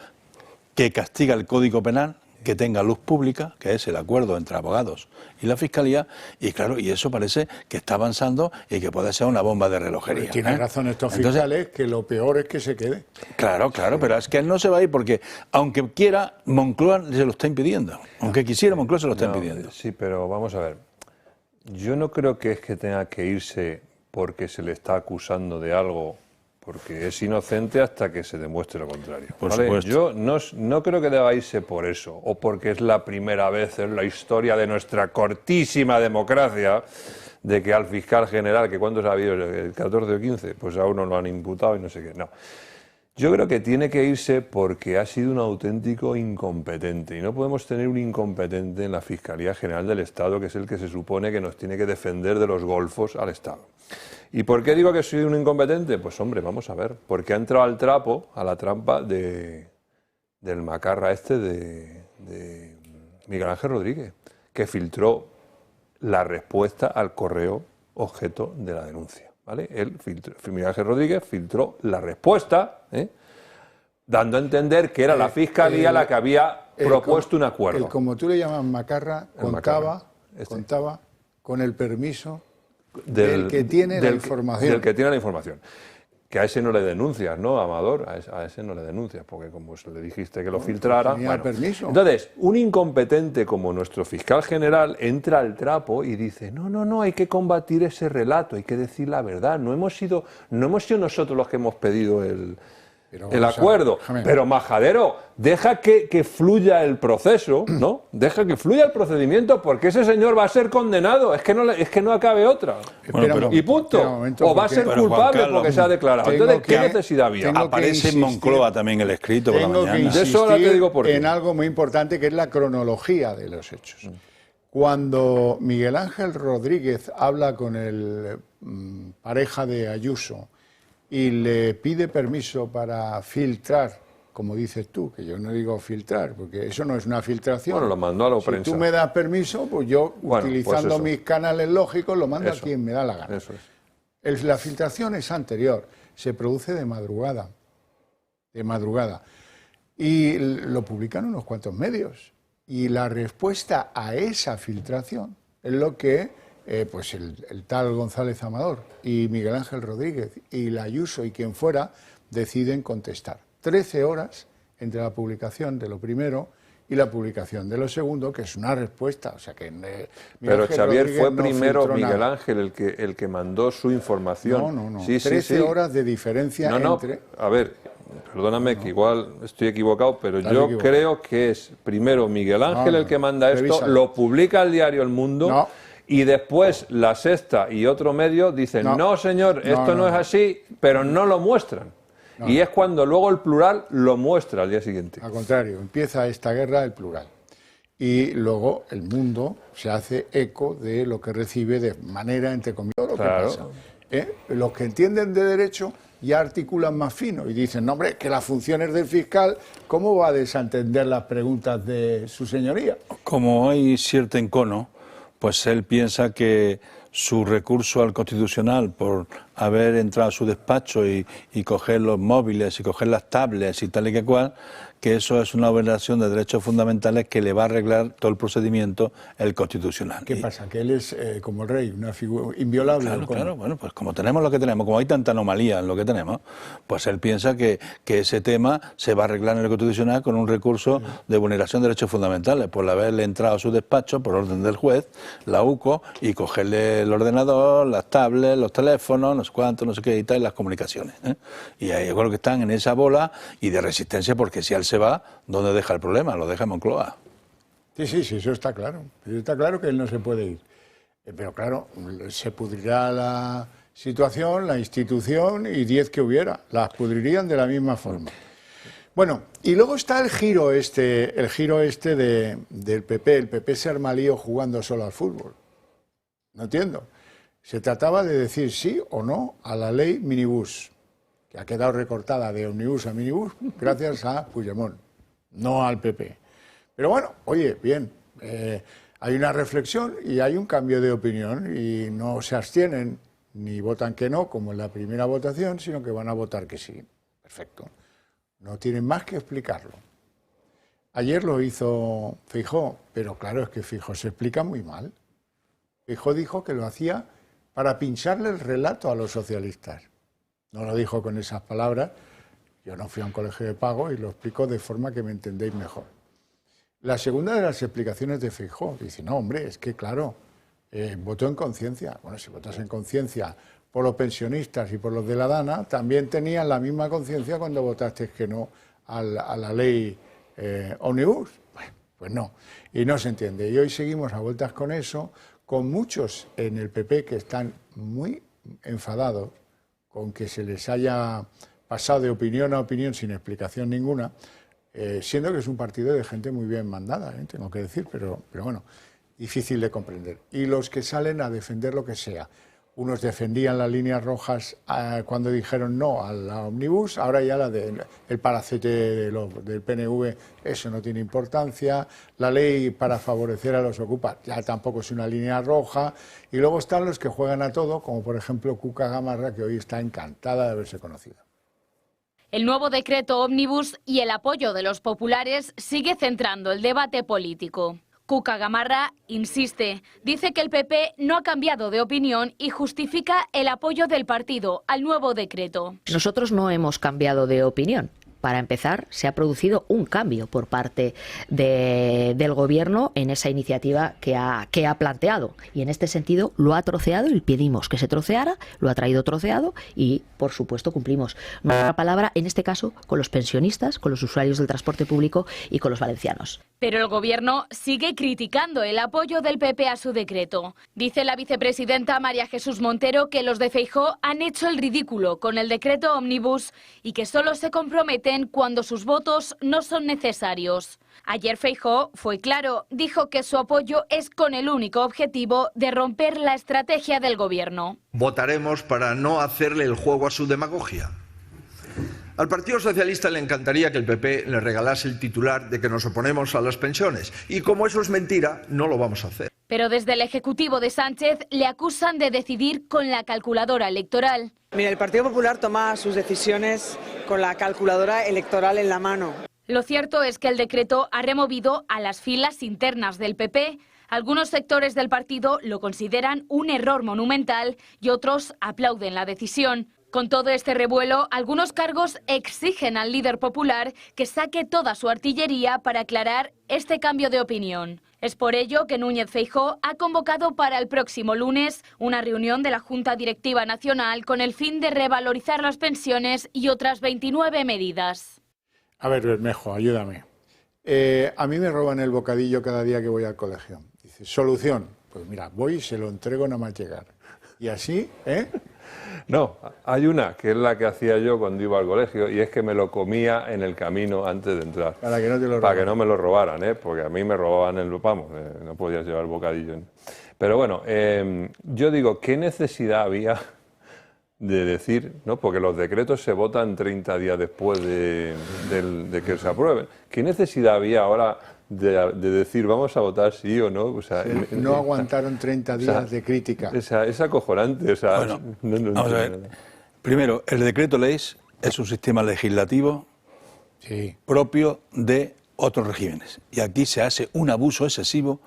Speaker 4: que castiga el Código Penal, que tenga luz pública, que es el acuerdo entre abogados y la Fiscalía, y claro, y eso parece que está avanzando y que puede ser una bomba de relojería.
Speaker 1: Tiene razón estos fiscales, que lo peor es que se quede.
Speaker 4: Claro, claro, pero es que él no se va a ir porque, aunque quiera, Moncloa se lo está impidiendo. Aunque quisiera, Moncloa se lo está impidiendo.
Speaker 3: Sí, pero vamos a ver. Yo no creo que es que tenga que irse porque se le está acusando de algo, porque es inocente hasta que se demuestre lo contrario.
Speaker 4: Por
Speaker 3: ¿vale?
Speaker 4: supuesto.
Speaker 3: Yo no creo que deba irse por eso, o porque es la primera vez en la historia de nuestra cortísima democracia de que al fiscal general, que cuándo ha habido, el 14 o 15, pues a uno lo han imputado y no sé qué. No. Yo creo que tiene que irse porque ha sido un auténtico incompetente, y no podemos tener un incompetente en la Fiscalía General del Estado, que es el que se supone que nos tiene que defender de los golfos al Estado. ¿Y por qué digo que soy un incompetente? Pues hombre, vamos a ver, porque ha entrado al trapo, a la trampa del macarra de Miguel Ángel Rodríguez, que filtró la respuesta al correo objeto de la denuncia, ¿vale? Miguel Ángel Rodríguez filtró la respuesta, dando a entender que era la Fiscalía la que había propuesto un acuerdo.
Speaker 1: Como tú le llamas macarra, contaba con el permiso del que tiene la información.
Speaker 3: Del que tiene la información. Que a ese no le denuncias, ¿no, Amador? A ese no le denuncias, porque como le dijiste que lo filtrara...
Speaker 1: Tenía permiso.
Speaker 3: Entonces, un incompetente como nuestro fiscal general entra al trapo y dice, no, hay que combatir ese relato, hay que decir la verdad. No hemos sido nosotros los que hemos pedido el acuerdo. Pero, Majadero, deja que fluya el proceso, ¿no? Deja que fluya el procedimiento, porque ese señor va a ser condenado. Es que no acabe otra.
Speaker 4: Bueno,
Speaker 3: y punto. O va a ser culpable Carlos, porque se ha declarado. Entonces, ¿qué necesidad había?
Speaker 4: Aparece en Moncloa también el escrito por la mañana.
Speaker 1: De eso ahora te digo por qué. En algo muy importante, que es la cronología de los hechos. Cuando Miguel Ángel Rodríguez habla con el pareja de Ayuso y le pide permiso para filtrar, como dices tú, que yo no digo filtrar, porque eso no es una filtración.
Speaker 3: Bueno, lo mandó a la prensa.
Speaker 1: Si tú me das permiso, pues yo, utilizando mis canales lógicos, lo mando a quien me da la gana.
Speaker 3: Eso es.
Speaker 1: La filtración es anterior, se produce de madrugada. Y lo publican unos cuantos medios. Y la respuesta a esa filtración es lo que pues el tal González Amador y Miguel Ángel Rodríguez y la Ayuso y quien fuera deciden contestar. 13 horas entre la publicación de lo primero y la publicación de lo segundo, que es una respuesta. O sea que
Speaker 3: pero Xavier, Rodríguez fue primero Miguel Ángel el que mandó su información.
Speaker 1: No. Sí, 13 horas de diferencia entre...
Speaker 3: A ver, perdóname que igual estoy equivocado, pero yo creo que es primero Miguel Ángel el que manda esto, lo publica el diario El Mundo... Y después La Sexta y otro medio dicen, no señor, esto no es así, pero no lo muestran. Y es cuando luego el Plural lo muestra al día siguiente.
Speaker 1: Al contrario, empieza esta guerra el Plural. Y luego El Mundo se hace eco de lo que recibe de manera, entre comillas, lo que pasa. Los que entienden de derecho ya articulan más fino y dicen, no hombre, que las funciones del fiscal, ¿cómo va a desentender las preguntas de su señoría?
Speaker 4: Como hay cierto encono, pues él piensa que su recurso al Constitucional por haber entrado a su despacho y coger los móviles y coger las tablets y tal y que cual, que eso es una vulneración de derechos fundamentales que le va a arreglar todo el procedimiento el Constitucional.
Speaker 1: ¿Qué pasa? ¿Que él es como el rey, una figura inviolable?
Speaker 4: Claro, claro, bueno, pues como tenemos lo que tenemos, como hay tanta anomalía en lo que tenemos, pues él piensa que ese tema se va a arreglar en el Constitucional con un recurso de vulneración de derechos fundamentales, por haberle entrado a su despacho por orden del juez, la UCO, y cogerle el ordenador, las tablets, los teléfonos, no sé cuánto, no sé qué y tal, y las comunicaciones. Y ahí yo creo que están en esa bola y de resistencia, porque si él se va, ¿dónde deja el problema? Lo deja en Moncloa.
Speaker 1: Sí, eso está claro. Está claro que él no se puede ir. Pero claro, se pudrirá la situación, la institución y 10 que hubiera. Las pudrirían de la misma forma. Bueno, y luego está el giro este del PP. El PP se arma lío jugando solo al fútbol. No entiendo. Se trataba de decir sí o no a la ley minibús, que ha quedado recortada de omnibus a minibús gracias a Puigdemont, no al PP. Pero bueno, oye, bien, hay una reflexión y hay un cambio de opinión y no se abstienen ni votan que no, como en la primera votación, sino que van a votar que sí. Perfecto. No tienen más que explicarlo. Ayer lo hizo Feijóo, pero claro, es que Feijóo se explica muy mal. Feijóo dijo que lo hacía para pincharle el relato a los socialistas. No lo dijo con esas palabras, yo no fui a un colegio de pago y lo explico de forma que me entendéis mejor. La segunda de las explicaciones de Feijóo, dice, no hombre, es que claro, votó en conciencia. Bueno, si votas en conciencia por los pensionistas y por los de la Dana, también tenían la misma conciencia cuando votaste que no a la ley Omnibus. Bueno, pues no, y no se entiende. Y hoy seguimos a vueltas con eso, con muchos en el PP que están muy enfadados con que se les haya pasado de opinión a opinión sin explicación ninguna, siendo que es un partido de gente muy bien mandada, tengo que decir, pero bueno, difícil de comprender. Y los que salen a defender lo que sea. Unos defendían las líneas rojas cuando dijeron no a la Omnibus, ahora ya el palacete del PNV, eso no tiene importancia. La ley para favorecer a los ocupas ya tampoco es una línea roja. Y luego están los que juegan a todo, como por ejemplo Cuca Gamarra, que hoy está encantada de haberse conocido.
Speaker 2: El nuevo decreto Omnibus y el apoyo de los populares sigue centrando el debate político. Cuca Gamarra insiste, dice que el PP no ha cambiado de opinión y justifica el apoyo del partido al nuevo decreto.
Speaker 9: Nosotros no hemos cambiado de opinión. Para empezar, se ha producido un cambio por parte del Gobierno en esa iniciativa que ha planteado. Y en este sentido lo ha troceado y pedimos que se troceara, lo ha traído troceado y, por supuesto, cumplimos nuestra palabra, en este caso, con los pensionistas, con los usuarios del transporte público y con los valencianos.
Speaker 2: Pero el Gobierno sigue criticando el apoyo del PP a su decreto. Dice la vicepresidenta María Jesús Montero que los de Feijóo han hecho el ridículo con el decreto Omnibus y que solo se comprometen cuando sus votos no son necesarios. Ayer Feijóo fue claro, dijo que su apoyo es con el único objetivo de romper la estrategia del Gobierno.
Speaker 10: Votaremos para no hacerle el juego a su demagogia. Al Partido Socialista le encantaría que el PP le regalase el titular de que nos oponemos a las pensiones. Y como eso es mentira, no lo vamos a hacer.
Speaker 2: Pero desde el Ejecutivo de Sánchez le acusan de decidir con la calculadora electoral.
Speaker 11: Mira, el Partido Popular toma sus decisiones con la calculadora electoral en la mano.
Speaker 2: Lo cierto es que el decreto ha removido a las filas internas del PP. Algunos sectores del partido lo consideran un error monumental y otros aplauden la decisión. Con todo este revuelo, algunos cargos exigen al líder popular que saque toda su artillería para aclarar este cambio de opinión. Es por ello que Núñez Feijóo ha convocado para el próximo lunes una reunión de la Junta Directiva Nacional con el fin de revalorizar las pensiones y otras 29 medidas.
Speaker 1: A ver, Bermejo, ayúdame. A mí me roban el bocadillo cada día que voy al colegio. Dice, solución. Pues mira, voy y se lo entrego nada más llegar. Y así,
Speaker 3: No, hay una, que es la que hacía yo cuando iba al colegio, y es que me lo comía en el camino antes de entrar.
Speaker 1: Para que no te lo robaran.
Speaker 3: Para que no me lo robaran, porque a mí me robaban el vamos, no podías llevar bocadillo. Pero bueno, yo digo, ¿qué necesidad había de decir, ¿no? Porque los decretos se votan 30 días después de que se aprueben? ¿Qué necesidad había ahora de decir vamos a votar sí o no. O sea,
Speaker 1: no aguantaron 30 días de crítica.
Speaker 3: Es acojonante. O sea,
Speaker 4: bueno,
Speaker 3: no
Speaker 4: vamos a ver. Primero, el decreto ley es un sistema legislativo propio de otros regímenes. Y aquí se hace un abuso excesivo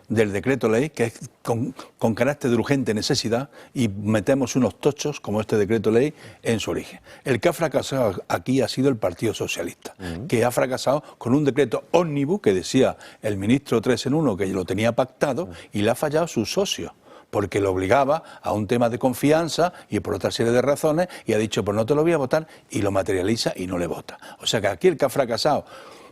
Speaker 4: del decreto ley, que es con carácter de urgente necesidad, y metemos unos tochos, como este decreto ley, en su origen. El que ha fracasado aquí ha sido el Partido Socialista, que ha fracasado con un decreto ómnibus, que decía el ministro 3 en 1, que lo tenía pactado, y le ha fallado su socio, porque lo obligaba a un tema de confianza y por otra serie de razones, y ha dicho, pues no te lo voy a votar, y lo materializa y no le vota. O sea que aquí el que ha fracasado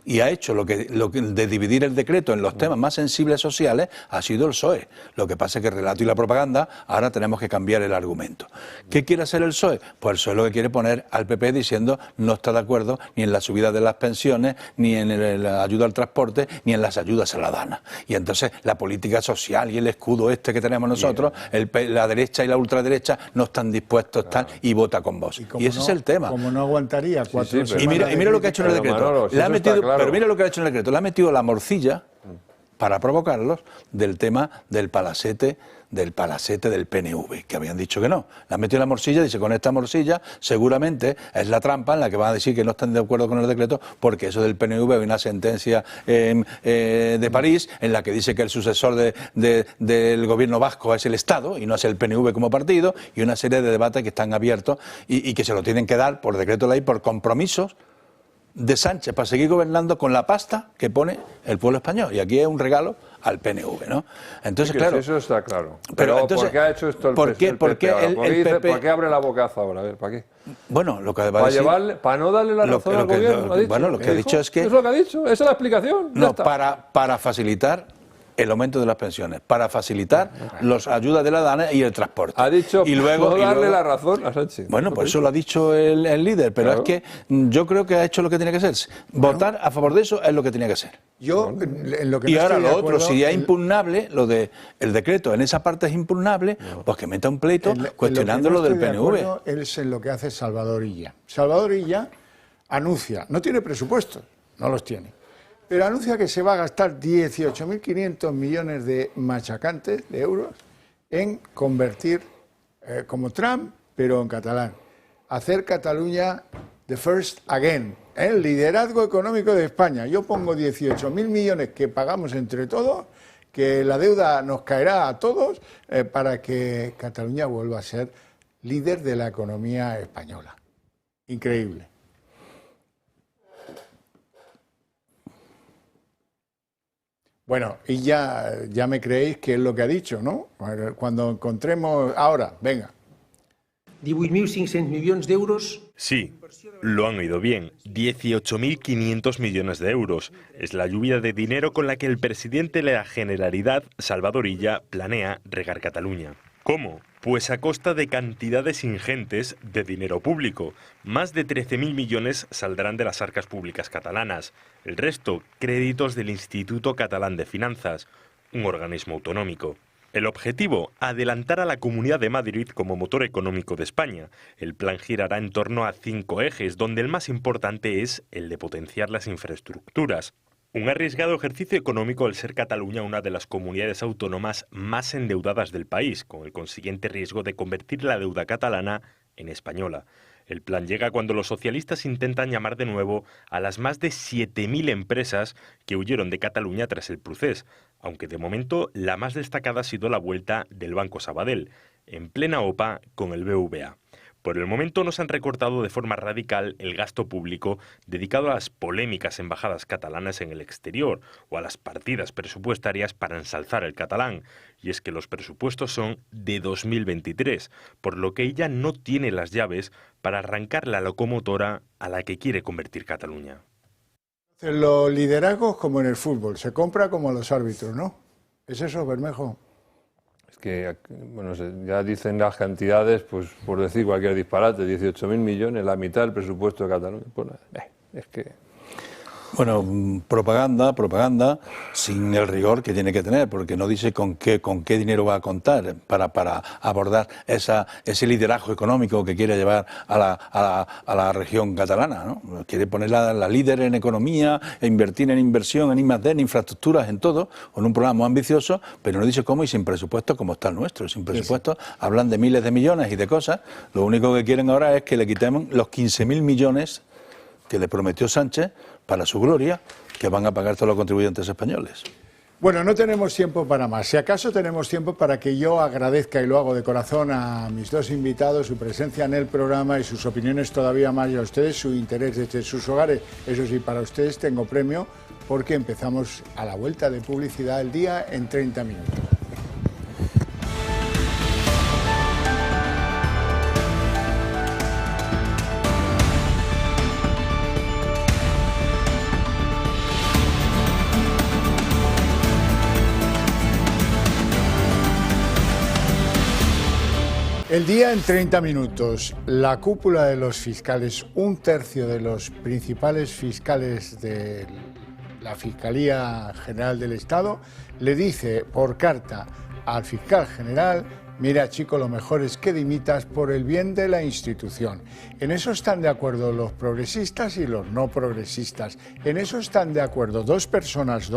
Speaker 4: y ha hecho lo que de dividir el decreto en los temas más sensibles sociales ha sido el PSOE. Lo que pasa es que el relato y la propaganda, ahora tenemos que cambiar el argumento. ¿Qué quiere hacer el PSOE? Pues el PSOE lo que quiere poner al PP diciendo no está de acuerdo ni en la subida de las pensiones, ni en la ayuda al transporte, ni en las ayudas a la dana. Y entonces la política social y el escudo este que tenemos nosotros, la derecha y la ultraderecha no están dispuestos tal, y vota con vos. Y ese es el tema.
Speaker 1: Como no aguantaría 4 semanas.
Speaker 4: Y mira lo que ha hecho en el decreto.
Speaker 3: Manolo,
Speaker 4: le ha metido, pero mira lo que ha hecho en el decreto. Le ha metido la morcilla para provocarlos del tema del palacete del PNV, que habían dicho que no. Le han metido la morcilla, dice, con esta morcilla seguramente es la trampa en la que van a decir que no están de acuerdo con el decreto, porque eso del PNV, hay una sentencia de París en la que dice que el sucesor del gobierno vasco es el Estado y no es el PNV como partido, y una serie de debates que están abiertos y que se lo tienen que dar por decreto de ley, por compromisos de Sánchez para seguir gobernando con la pasta que pone el pueblo español. Y aquí es un regalo al PNV, ¿no? Entonces,
Speaker 3: sí,
Speaker 4: claro...
Speaker 3: Eso está claro.
Speaker 4: Pero entonces,
Speaker 3: ¿por qué ha hecho esto el
Speaker 4: PP ahora?
Speaker 3: ¿Por qué abre la bocaza ahora? A ver, ¿para qué?
Speaker 4: Bueno, lo que va a decir...
Speaker 3: ¿Para no darle la razón al gobierno? ¿Ha dicho?
Speaker 4: Bueno, lo que ha dicho es que...
Speaker 3: ¿Es lo que ha dicho? ¿Esa es la explicación?
Speaker 4: No, para facilitar el aumento de las pensiones, para facilitar las ayudas de la dana y el transporte.
Speaker 3: Ha dicho
Speaker 4: y luego,
Speaker 3: no darle la razón a Sánchez.
Speaker 4: Bueno, pues eso lo ha dicho el líder, pero es que yo creo que ha hecho lo que tiene que hacer. Votar a favor de eso es lo que tenía que ser.
Speaker 1: En lo que
Speaker 4: y
Speaker 1: no
Speaker 4: ahora
Speaker 1: estoy de
Speaker 4: lo otro,
Speaker 1: acuerdo,
Speaker 4: si es impugnable, lo de el decreto en esa parte es impugnable, pues que meta un pleito cuestionando lo del PNV.
Speaker 1: Es en lo que hace Salvador Illa. Salvador Illa anuncia, no tiene presupuestos, no los tiene, pero anuncia que se va a gastar 18.500 millones de machacantes de euros en convertir, como Trump, pero en catalán, hacer Cataluña the first again, el liderazgo económico de España. Yo pongo 18.000 millones que pagamos entre todos, que la deuda nos caerá a todos, para que Cataluña vuelva a ser líder de la economía española. Increíble. Bueno, y ya me creéis que es lo que ha dicho, ¿no? Cuando encontremos... Ahora, venga.
Speaker 12: 18.500 millones de euros.
Speaker 13: Sí, lo han oído bien. 18.500 millones de euros. Es la lluvia de dinero con la que el presidente de la Generalidad, Salvador Illa, planea regar Cataluña. ¿Cómo? Pues a costa de cantidades ingentes de dinero público. Más de 13.000 millones saldrán de las arcas públicas catalanas. El resto, créditos del Instituto Catalán de Finanzas, un organismo autonómico. El objetivo, adelantar a la Comunidad de Madrid como motor económico de España. El plan girará en torno a 5 ejes, donde el más importante es el de potenciar las infraestructuras. Un arriesgado ejercicio económico al ser Cataluña una de las comunidades autónomas más endeudadas del país, con el consiguiente riesgo de convertir la deuda catalana en española. El plan llega cuando los socialistas intentan llamar de nuevo a las más de 7.000 empresas que huyeron de Cataluña tras el procés, aunque de momento la más destacada ha sido la vuelta del Banco Sabadell, en plena OPA con el BVA. Por el momento no se han recortado de forma radical el gasto público dedicado a las polémicas embajadas catalanas en el exterior o a las partidas presupuestarias para ensalzar el catalán. Y es que los presupuestos son de 2023, por lo que ella no tiene las llaves para arrancar la locomotora a la que quiere convertir Cataluña.
Speaker 1: Los liderazgos como en el fútbol, se compra como a los árbitros, ¿no? ¿Es eso, Bermejo?
Speaker 3: Que, bueno, ya dicen las cantidades, pues por decir cualquier disparate, 18.000 millones, la mitad del presupuesto de Cataluña. Pues, es que...
Speaker 4: Bueno, propaganda sin el rigor que tiene que tener, porque no dice con qué dinero va a contar para abordar ese liderazgo económico que quiere llevar a la región catalana, ¿no? Quiere ponerla la líder en economía, e invertir en inversión, en I+D, en infraestructuras, en todo, con un programa muy ambicioso, pero no dice cómo y sin presupuesto como está el nuestro. Sin presupuesto hablan de miles de millones y de cosas. Lo único que quieren ahora es que le quitemos los 15.000 millones que le prometió Sánchez para su gloria, que van a pagar todos los contribuyentes españoles.
Speaker 1: Bueno, no tenemos tiempo para más. Si acaso tenemos tiempo para que yo agradezca, y lo hago de corazón, a mis dos invitados, su presencia en el programa y sus opiniones todavía más, y a ustedes su interés desde sus hogares. Eso sí, para ustedes tengo premio, porque empezamos a la vuelta de publicidad el día en 30 minutos. El día en 30 minutos. La cúpula de los fiscales, un tercio de los principales fiscales de la Fiscalía General del Estado, le dice por carta al fiscal general: mira, chico, lo mejor es que dimitas por el bien de la institución. En eso están de acuerdo los progresistas y los no progresistas. En eso están de acuerdo dos personas,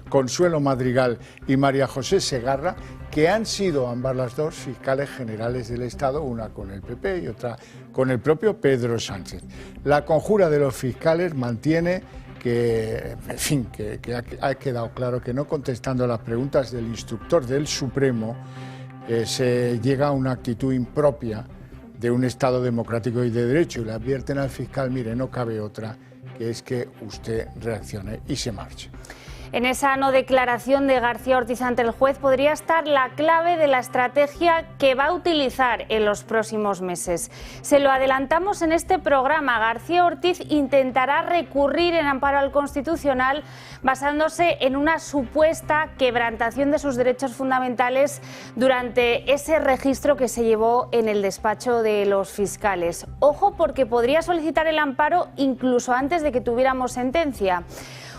Speaker 1: Consuelo Madrigal y María José Segarra, que han sido ambas las dos fiscales generales del Estado, una con el PP y otra con el propio Pedro Sánchez. La conjura de los fiscales mantiene que, en fin, que ha quedado claro que no contestando las preguntas del instructor del Supremo, se llega a una actitud impropia de un Estado democrático y de derecho, y le advierten al fiscal: mire, no cabe otra, que es que usted reaccione y se marche.
Speaker 14: En esa no declaración de García Ortiz ante el juez podría estar la clave de la estrategia que va a utilizar en los próximos meses. Se lo adelantamos en este programa. García Ortiz intentará recurrir en amparo al Constitucional basándose en una supuesta quebrantación de sus derechos fundamentales durante ese registro que se llevó en el despacho de los fiscales. Ojo, porque podría solicitar el amparo incluso antes de que tuviéramos sentencia.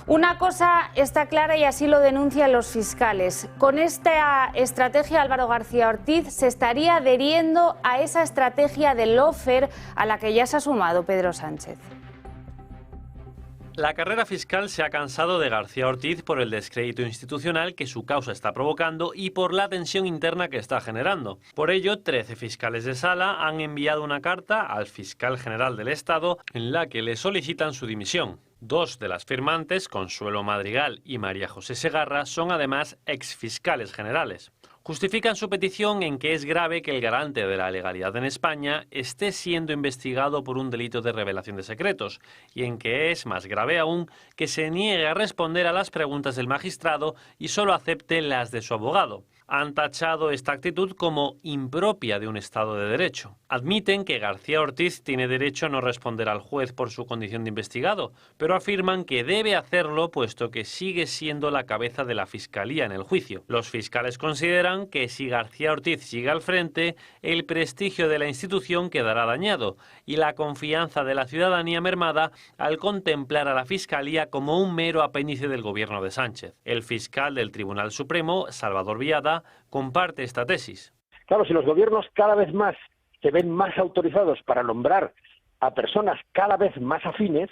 Speaker 14: Una cosa está clara, y así lo denuncian los fiscales: con esta estrategia Álvaro García Ortiz se estaría adheriendo a esa estrategia del lawfare a la que ya se ha sumado Pedro Sánchez.
Speaker 7: La carrera fiscal se ha cansado de García Ortiz por el descrédito institucional que su causa está provocando y por la tensión interna que está generando. Por ello, 13 fiscales de sala han enviado una carta al fiscal general del Estado en la que le solicitan su dimisión. Dos de las firmantes, Consuelo Madrigal y María José Segarra, son además exfiscales generales. Justifican su petición en que es grave que el garante de la legalidad en España esté siendo investigado por un delito de revelación de secretos, y en que es más grave aún que se niegue a responder a las preguntas del magistrado y solo acepte las de su abogado. Han tachado esta actitud como impropia de un Estado de Derecho. Admiten que García Ortiz tiene derecho a no responder al juez por su condición de investigado, pero afirman que debe hacerlo puesto que sigue siendo la cabeza de la Fiscalía en el juicio. Los fiscales consideran que si García Ortiz sigue al frente, el prestigio de la institución quedará dañado y la confianza de la ciudadanía mermada al contemplar a la Fiscalía como un mero apéndice del gobierno de Sánchez. El fiscal del Tribunal Supremo, Salvador Villada, comparte esta tesis.
Speaker 8: Claro, si los gobiernos cada vez más se ven más autorizados para nombrar a personas cada vez más afines,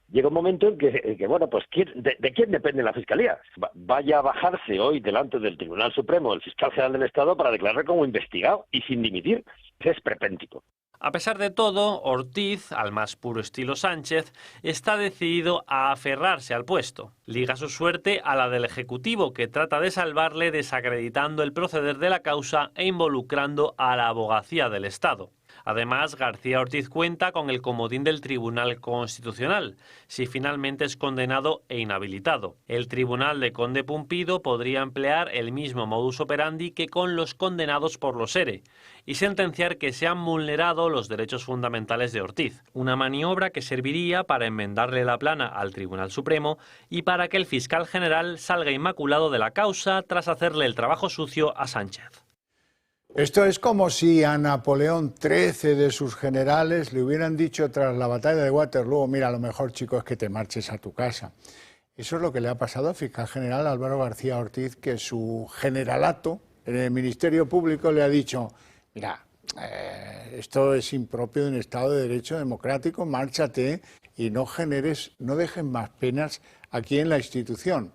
Speaker 8: llega un momento en que bueno, pues ¿de quién depende la Fiscalía? Vaya a bajarse hoy delante del Tribunal Supremo el fiscal general del Estado para declarar como investigado y sin dimitir. Ese es prepéntico.
Speaker 7: A pesar de todo, Ortiz, al más puro estilo Sánchez, está decidido a aferrarse al puesto. Liga su suerte a la del Ejecutivo, que trata de salvarle desacreditando el proceder de la causa e involucrando a la abogacía del Estado. Además, García Ortiz cuenta con el comodín del Tribunal Constitucional, si finalmente es condenado e inhabilitado. El Tribunal de Conde Pumpido podría emplear el mismo modus operandi que con los condenados por los ERE y sentenciar que se han vulnerado los derechos fundamentales de Ortiz, una maniobra que serviría para enmendarle la plana al Tribunal Supremo y para que el fiscal general salga inmaculado de la causa tras hacerle el trabajo sucio a Sánchez.
Speaker 1: Esto es como si a Napoleón XIII de sus generales le hubieran dicho tras la batalla de Waterloo: mira, lo mejor, chico, es que te marches a tu casa. Eso es lo que le ha pasado al fiscal general Álvaro García Ortiz, que su generalato en el Ministerio Público le ha dicho: mira, esto es impropio de un Estado de Derecho democrático, márchate y no dejes más penas aquí en la institución.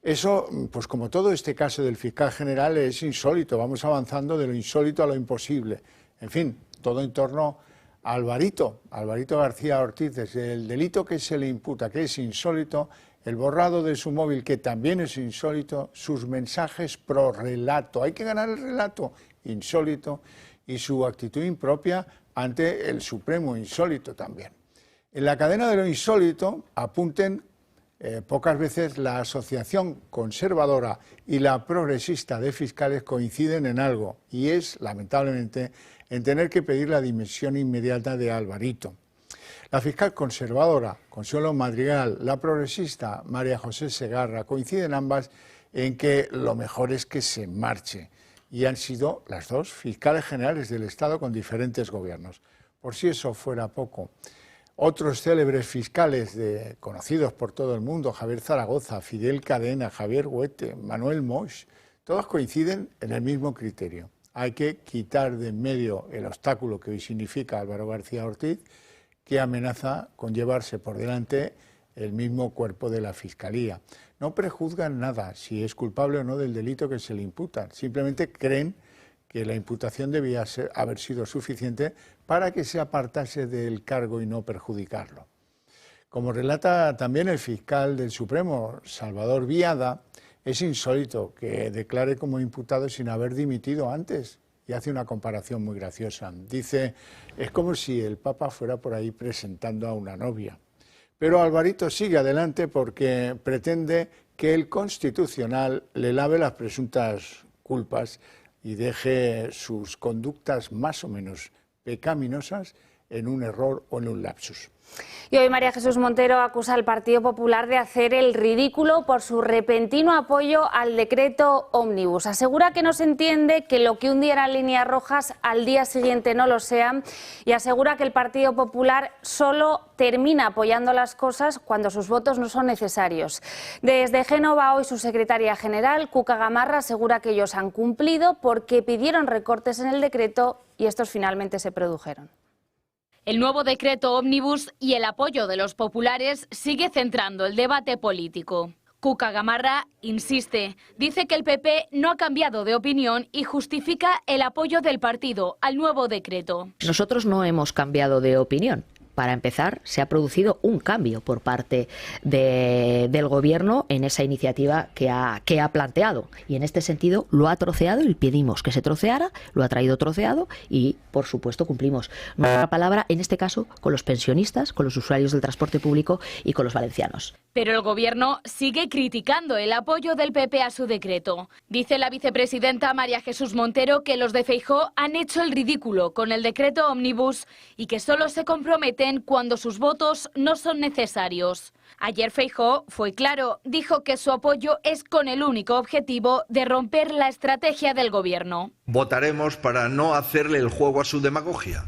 Speaker 1: Eso, pues como todo este caso del fiscal general, es insólito. Vamos avanzando de lo insólito a lo imposible. En fin, todo en torno a Alvarito García Ortiz, desde el delito que se le imputa, que es insólito, el borrado de su móvil, que también es insólito, sus mensajes pro relato, hay que ganar el relato, insólito, y su actitud impropia ante el Supremo, insólito también. En la cadena de lo insólito apunten pocas veces la asociación conservadora y la progresista de fiscales coinciden en algo, y es, lamentablemente, en tener que pedir la dimisión inmediata de Alvarito. La fiscal conservadora, Consuelo Madrigal, la progresista, María José Segarra, coinciden ambas en que lo mejor es que se marche, y han sido las dos fiscales generales del Estado con diferentes gobiernos. Por si eso fuera poco, otros célebres fiscales conocidos por todo el mundo, Javier Zaragoza, Fidel Cadena, Javier Huete, Manuel Moix, todos coinciden en el mismo criterio. Hay que quitar de en medio el obstáculo que hoy significa Álvaro García Ortiz, que amenaza con llevarse por delante el mismo cuerpo de la Fiscalía. No prejuzgan nada, si es culpable o no del delito que se le imputa, simplemente creen que la imputación debía haber sido suficiente para que se apartase del cargo y no perjudicarlo. Como relata también el fiscal del Supremo, Salvador Viada, es insólito que declare como imputado sin haber dimitido antes, y hace una comparación muy graciosa. Dice: es como si el Papa fuera por ahí presentando a una novia. Pero Alvarito sigue adelante porque pretende que el Constitucional le lave las presuntas culpas y deje sus conductas más o menos pecaminosas en un error o en un lapsus.
Speaker 14: Y hoy María Jesús Montero acusa al Partido Popular de hacer el ridículo por su repentino apoyo al decreto ómnibus. Asegura que no se entiende que lo que un día eran líneas rojas al día siguiente no lo sean, y asegura que el Partido Popular solo termina apoyando las cosas cuando sus votos no son necesarios. Desde Génova, hoy su secretaria general, Cuca Gamarra, asegura que ellos han cumplido porque pidieron recortes en el decreto y estos finalmente se produjeron.
Speaker 2: El nuevo decreto ómnibus y el apoyo de los populares sigue centrando el debate político. Cuca Gamarra insiste, dice que el PP no ha cambiado de opinión y justifica el apoyo del partido al nuevo decreto.
Speaker 9: Nosotros no hemos cambiado de opinión. Para empezar, se ha producido un cambio por parte del Gobierno en esa iniciativa que ha planteado. Y en este sentido lo ha troceado y pedimos que se troceara, lo ha traído troceado y, por supuesto, cumplimos nuestra palabra, en este caso, con los pensionistas, con los usuarios del transporte público y con los valencianos.
Speaker 2: Pero el Gobierno sigue criticando el apoyo del PP a su decreto. Dice la vicepresidenta María Jesús Montero que los de Feijóo han hecho el ridículo con el decreto ómnibus y que solo se comprometen cuando sus votos no son necesarios. Ayer Feijóo fue claro, dijo que su apoyo es con el único objetivo de romper la estrategia del Gobierno.
Speaker 10: Votaremos para no hacerle el juego a su demagogia.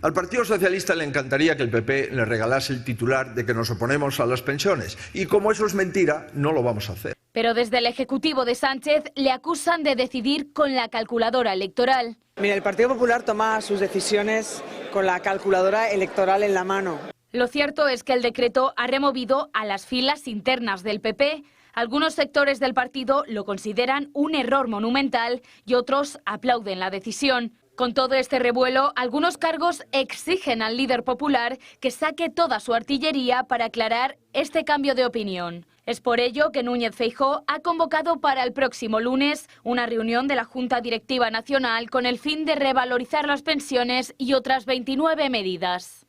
Speaker 10: Al Partido Socialista le encantaría que el PP le regalase el titular de que nos oponemos a las pensiones, y como eso es mentira, no lo vamos a hacer.
Speaker 2: Pero desde el Ejecutivo de Sánchez le acusan de decidir con la calculadora electoral.
Speaker 11: Mira, el Partido Popular toma sus decisiones con la calculadora electoral en la mano.
Speaker 2: Lo cierto es que el decreto ha removido a las filas internas del PP. Algunos sectores del partido lo consideran un error monumental y otros aplauden la decisión. Con todo este revuelo, algunos cargos exigen al líder popular que saque toda su artillería para aclarar este cambio de opinión. Es por ello que Núñez Feijóo ha convocado para el próximo lunes una reunión de la Junta Directiva Nacional con el fin de revalorizar las pensiones y otras 29 medidas.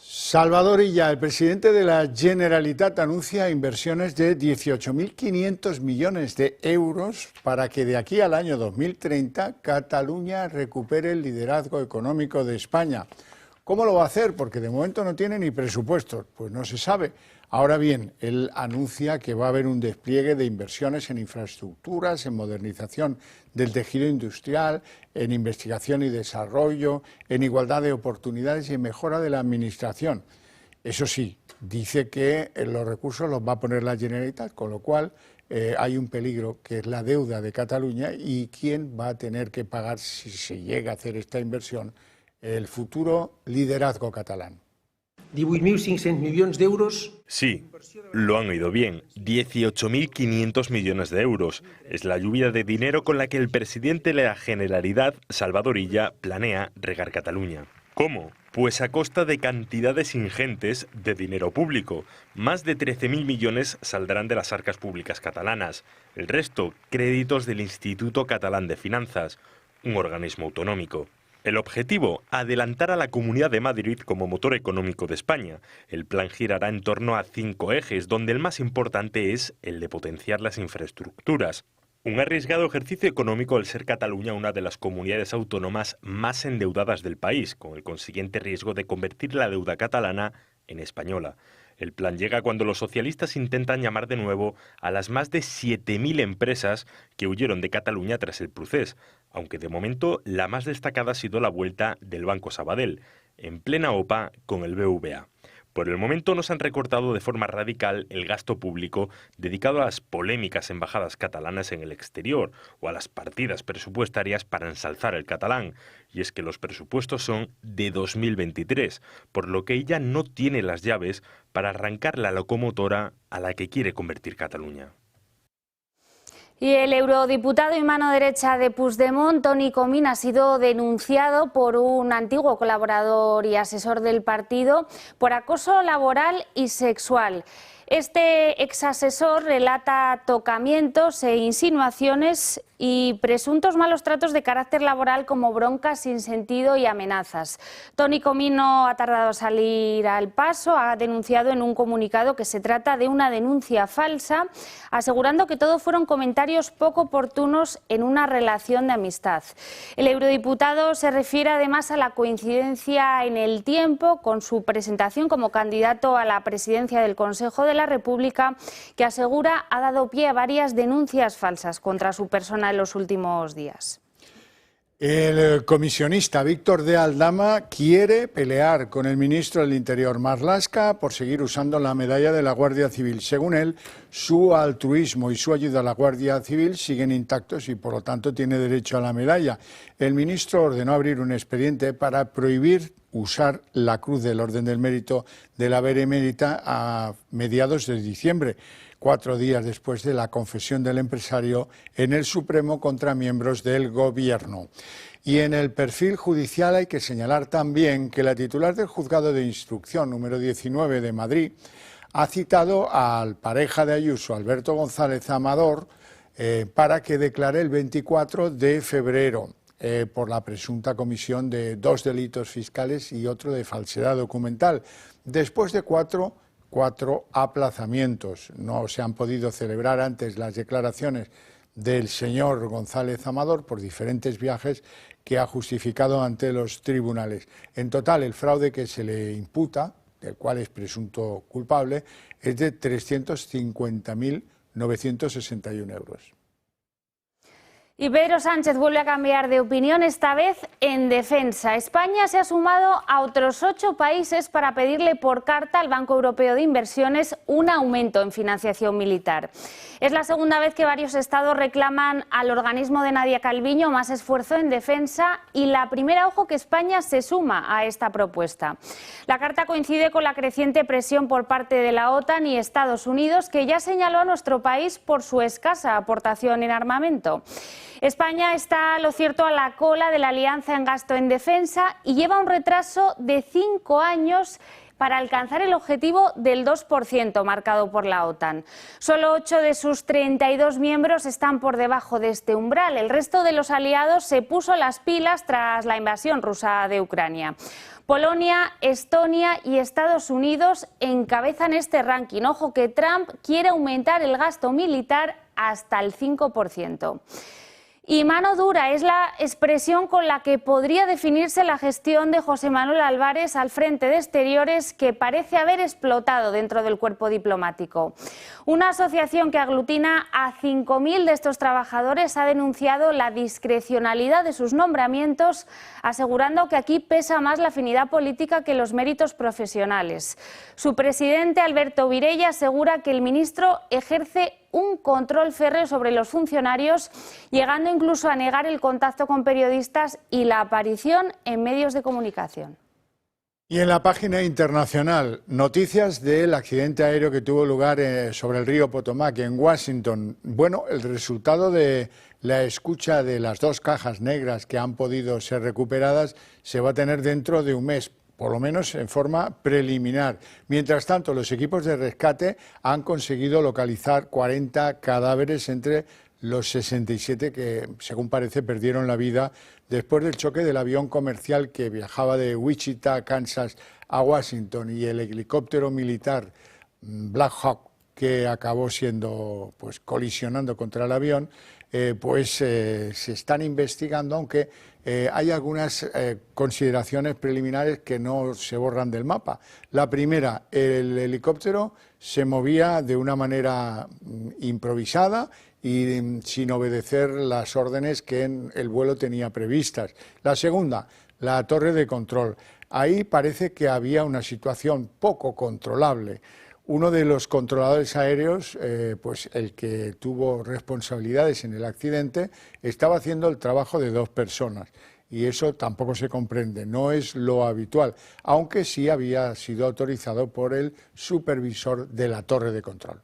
Speaker 1: Salvador Illa, el presidente de la Generalitat, anuncia inversiones de 18.500 millones de euros para que de aquí al año 2030 Cataluña recupere el liderazgo económico de España, ¿Cómo lo va a hacer? Porque de momento no tiene ni presupuestos, pues no se sabe. Ahora bien, él anuncia que va a haber un despliegue de inversiones en infraestructuras, en modernización del tejido industrial, en investigación y desarrollo, en igualdad de oportunidades y en mejora de la administración. Eso sí, dice que los recursos los va a poner la Generalitat, con lo cual hay un peligro, que es la deuda de Cataluña, y quién va a tener que pagar, si se llega a hacer esta inversión, el futuro liderazgo catalán.
Speaker 12: 18.500 milions d'euros.
Speaker 13: Sí, lo han oído bien. 18.500 millones de euros. Es la lluvia de dinero con la que el presidente de la Generalidad, Salvador Illa, planea regar Cataluña. ¿Cómo? Pues a costa de cantidades ingentes de dinero público. Más de 13.000 millones saldrán de las arcas públicas catalanas. El resto, créditos del Instituto Catalán de Finanzas, un organismo autonómico. El objetivo, adelantar a la Comunidad de Madrid como motor económico de España. El plan girará en torno a 5 ejes, donde el más importante es el de potenciar las infraestructuras. Un arriesgado ejercicio económico al ser Cataluña una de las comunidades autónomas más endeudadas del país, con el consiguiente riesgo de convertir la deuda catalana en española. El plan llega cuando los socialistas intentan llamar de nuevo a las más de 7.000 empresas que huyeron de Cataluña tras el procés, aunque de momento la más destacada ha sido la vuelta del Banco Sabadell, en plena OPA con el BVA. Por el momento no se han recortado de forma radical el gasto público dedicado a las polémicas embajadas catalanas en el exterior o a las partidas presupuestarias para ensalzar el catalán. Y es que los presupuestos son de 2023, por lo que ella no tiene las llaves para arrancar la locomotora a la que quiere convertir Cataluña.
Speaker 14: Y el eurodiputado y mano derecha de Puigdemont, Toni Comín, ha sido denunciado por un antiguo colaborador y asesor del partido por acoso laboral y sexual. Este exasesor relata tocamientos e insinuaciones y presuntos malos tratos de carácter laboral como broncas sin sentido y amenazas. Toni Comín no ha tardado a salir al paso, ha denunciado en un comunicado que se trata de una denuncia falsa, asegurando que todo fueron comentarios poco oportunos en una relación de amistad. El eurodiputado se refiere además a la coincidencia en el tiempo con su presentación como candidato a la presidencia del Consejo de la República, que asegura ha dado pie a varias denuncias falsas contra su persona en los últimos días.
Speaker 1: El comisionista Víctor de Aldama quiere pelear con el ministro del Interior Marlaska por seguir usando la medalla de la Guardia Civil. Según él, su altruismo y su ayuda a la Guardia Civil siguen intactos y por lo tanto tiene derecho a la medalla. El ministro ordenó abrir un expediente para prohibir usar la Cruz del Orden del Mérito de la Benemérita a mediados de diciembre, 4 días después de la confesión del empresario en el Supremo contra miembros del Gobierno. Y en el perfil judicial hay que señalar también que la titular del Juzgado de Instrucción número 19 de Madrid ha citado al pareja de Ayuso, Alberto González Amador, para que declare el 24 de febrero. Por la presunta comisión de 2 delitos fiscales y otro de falsedad documental. Después de cuatro aplazamientos, no se han podido celebrar antes las declaraciones del señor González Amador por diferentes viajes que ha justificado ante los tribunales. En total, el fraude que se le imputa, del cual es presunto culpable, es de 350.961 euros.
Speaker 14: Y Pedro Sánchez vuelve a cambiar de opinión, esta vez en defensa. España se ha sumado a otros 8 países para pedirle por carta al Banco Europeo de Inversiones un aumento en financiación militar. Es la segunda vez que varios estados reclaman al organismo de Nadia Calviño más esfuerzo en defensa y la primera, ojo, que España se suma a esta propuesta. La carta coincide con la creciente presión por parte de la OTAN y Estados Unidos, que ya señaló a nuestro país por su escasa aportación en armamento. España está, lo cierto, a la cola de la alianza en gasto en defensa y lleva un retraso de 5 años para alcanzar el objetivo del 2% marcado por la OTAN. Solo 8 de sus 32 miembros están por debajo de este umbral. El resto de los aliados se puso las pilas tras la invasión rusa de Ucrania. Polonia, Estonia y Estados Unidos encabezan este ranking. Ojo que Trump quiere aumentar el gasto militar hasta el 5%. Y mano dura es la expresión con la que podría definirse la gestión de José Manuel Álvarez al frente de Exteriores, que parece haber explotado dentro del cuerpo diplomático. Una asociación que aglutina a 5.000 de estos trabajadores ha denunciado la discrecionalidad de sus nombramientos, asegurando que aquí pesa más la afinidad política que los méritos profesionales. Su presidente, Alberto Virella, asegura que el ministro ejerce un control férreo sobre los funcionarios, llegando incluso a negar el contacto con periodistas y la aparición en medios de comunicación.
Speaker 1: Y en la página internacional, noticias del accidente aéreo que tuvo lugar sobre el río Potomac en Washington. Bueno, el resultado de la escucha de las 2 cajas negras que han podido ser recuperadas se va a tener dentro de un mes, por lo menos en forma preliminar. Mientras tanto, los equipos de rescate han conseguido localizar 40 cadáveres entre los 67 que, según parece, perdieron la vida después del choque del avión comercial que viajaba de Wichita, Kansas, a Washington, y el helicóptero militar Black Hawk, que acabó siendo, colisionando contra el avión. Se están investigando, aunque hay algunas consideraciones preliminares que no se borran del mapa. La primera, el helicóptero se movía de una manera improvisada y sin obedecer las órdenes que el vuelo tenía previstas. La segunda, la torre de control. Ahí parece que había una situación poco controlable. Uno de los controladores aéreos, el que tuvo responsabilidades en el accidente, estaba haciendo el trabajo de 2 personas. Y eso tampoco se comprende, no es lo habitual, aunque sí había sido autorizado por el supervisor de la torre de control.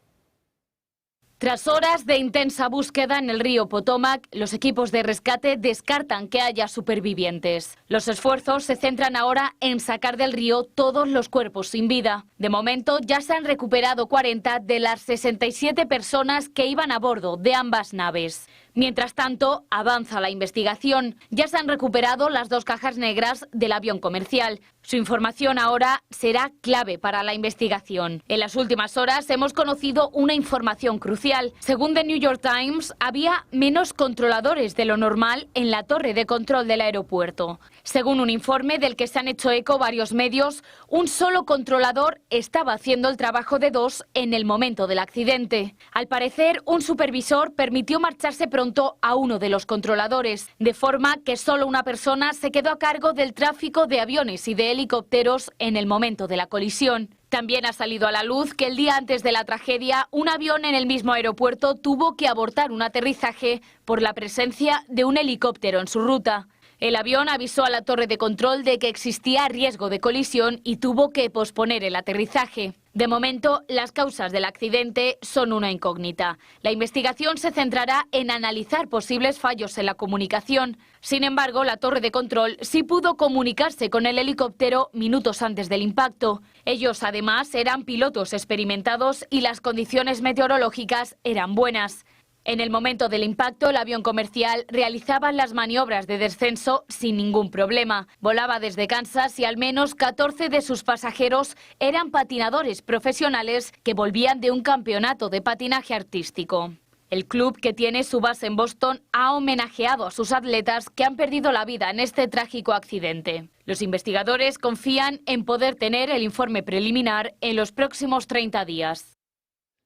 Speaker 2: Tras horas de intensa búsqueda en el río Potomac, los equipos de rescate descartan que haya supervivientes. Los esfuerzos se centran ahora en sacar del río todos los cuerpos sin vida. De momento ya se han recuperado 40 de las 67 personas que iban a bordo de ambas naves. Mientras tanto, avanza la investigación. Ya se han recuperado las 2 cajas negras del avión comercial. Su información ahora será clave para la investigación. En las últimas horas hemos conocido una información crucial. Según The New York Times, había menos controladores de lo normal en la torre de control del aeropuerto. Según un informe del que se han hecho eco varios medios, un solo controlador estaba haciendo el trabajo de 2 en el momento del accidente. Al parecer, un supervisor permitió marcharse pronto a uno de los controladores, de forma que solo una persona se quedó a cargo del tráfico de aviones y de helicópteros en el momento de la colisión. También ha salido a la luz que el día antes de la tragedia, un avión en el mismo aeropuerto tuvo que abortar un aterrizaje por la presencia de un helicóptero en su ruta. El avión avisó a la torre de control de que existía riesgo de colisión y tuvo que posponer el aterrizaje. De momento, las causas del accidente son una incógnita. La investigación se centrará en analizar posibles fallos en la comunicación. Sin embargo, la torre de control sí pudo comunicarse con el helicóptero minutos antes del impacto. Ellos, además, eran pilotos experimentados y las condiciones meteorológicas eran buenas. En el momento del impacto, el avión comercial realizaba las maniobras de descenso sin ningún problema. Volaba desde Kansas y al menos 14 de sus pasajeros eran patinadores profesionales que volvían de un campeonato de patinaje artístico. El club, que tiene su base en Boston, ha homenajeado a sus atletas que han perdido la vida en este trágico accidente. Los investigadores confían en poder tener el informe preliminar en los próximos 30 días.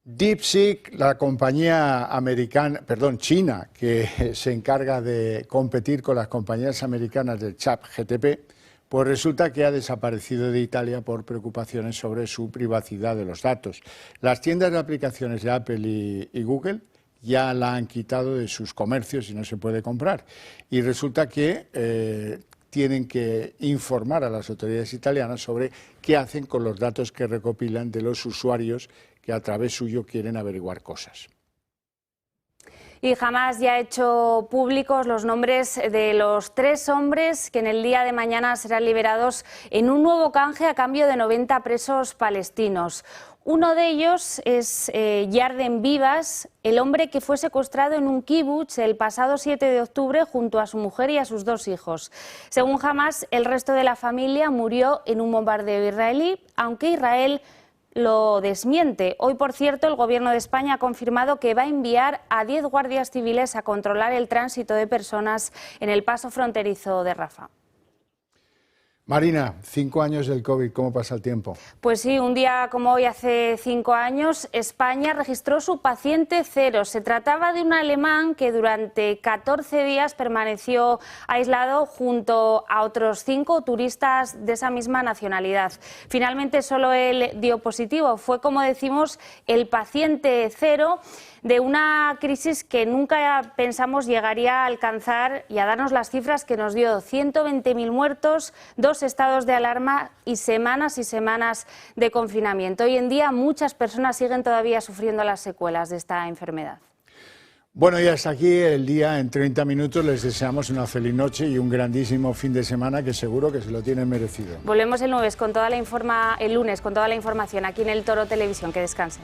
Speaker 1: DeepSeek, la compañía china, que se encarga de competir con las compañías americanas del ChatGPT, pues resulta que ha desaparecido de Italia por preocupaciones sobre su privacidad de los datos. Las tiendas de aplicaciones de Apple y Google ya la han quitado de sus comercios y no se puede comprar. Y resulta que tienen que informar a las autoridades italianas sobre qué hacen con los datos que recopilan de los usuarios que a través suyo quieren averiguar cosas.
Speaker 14: Y Hamás ya ha hecho públicos los nombres de los 3 hombres que en el día de mañana serán liberados en un nuevo canje a cambio de 90 presos palestinos. Uno de ellos es Yarden Vivas, el hombre que fue secuestrado en un kibutz el pasado 7 de octubre junto a su mujer y a sus 2 hijos. Según Hamás, el resto de la familia murió en un bombardeo israelí, aunque Israel lo desmiente. Hoy, por cierto, el Gobierno de España ha confirmado que va a enviar a 10 guardias civiles a controlar el tránsito de personas en el paso fronterizo de Rafah.
Speaker 1: Marina, 5 años del COVID, ¿cómo pasa el tiempo?
Speaker 14: Pues sí, un día como hoy, hace 5 años, España registró su paciente cero. Se trataba de un alemán que durante 14 días permaneció aislado junto a otros 5 turistas de esa misma nacionalidad. Finalmente solo él dio positivo. Fue, como decimos, el paciente cero de una crisis que nunca pensamos llegaría a alcanzar y a darnos las cifras que nos dio: 120.000 muertos, 2 estados de alarma y semanas de confinamiento. Hoy en día muchas personas siguen todavía sufriendo las secuelas de esta enfermedad.
Speaker 1: Bueno, y hasta aquí el día en 30 minutos. Les deseamos una feliz noche y un grandísimo fin de semana que seguro que se lo tienen merecido.
Speaker 14: Volvemos el lunes con toda la información aquí en el Toro Televisión. Que descansen.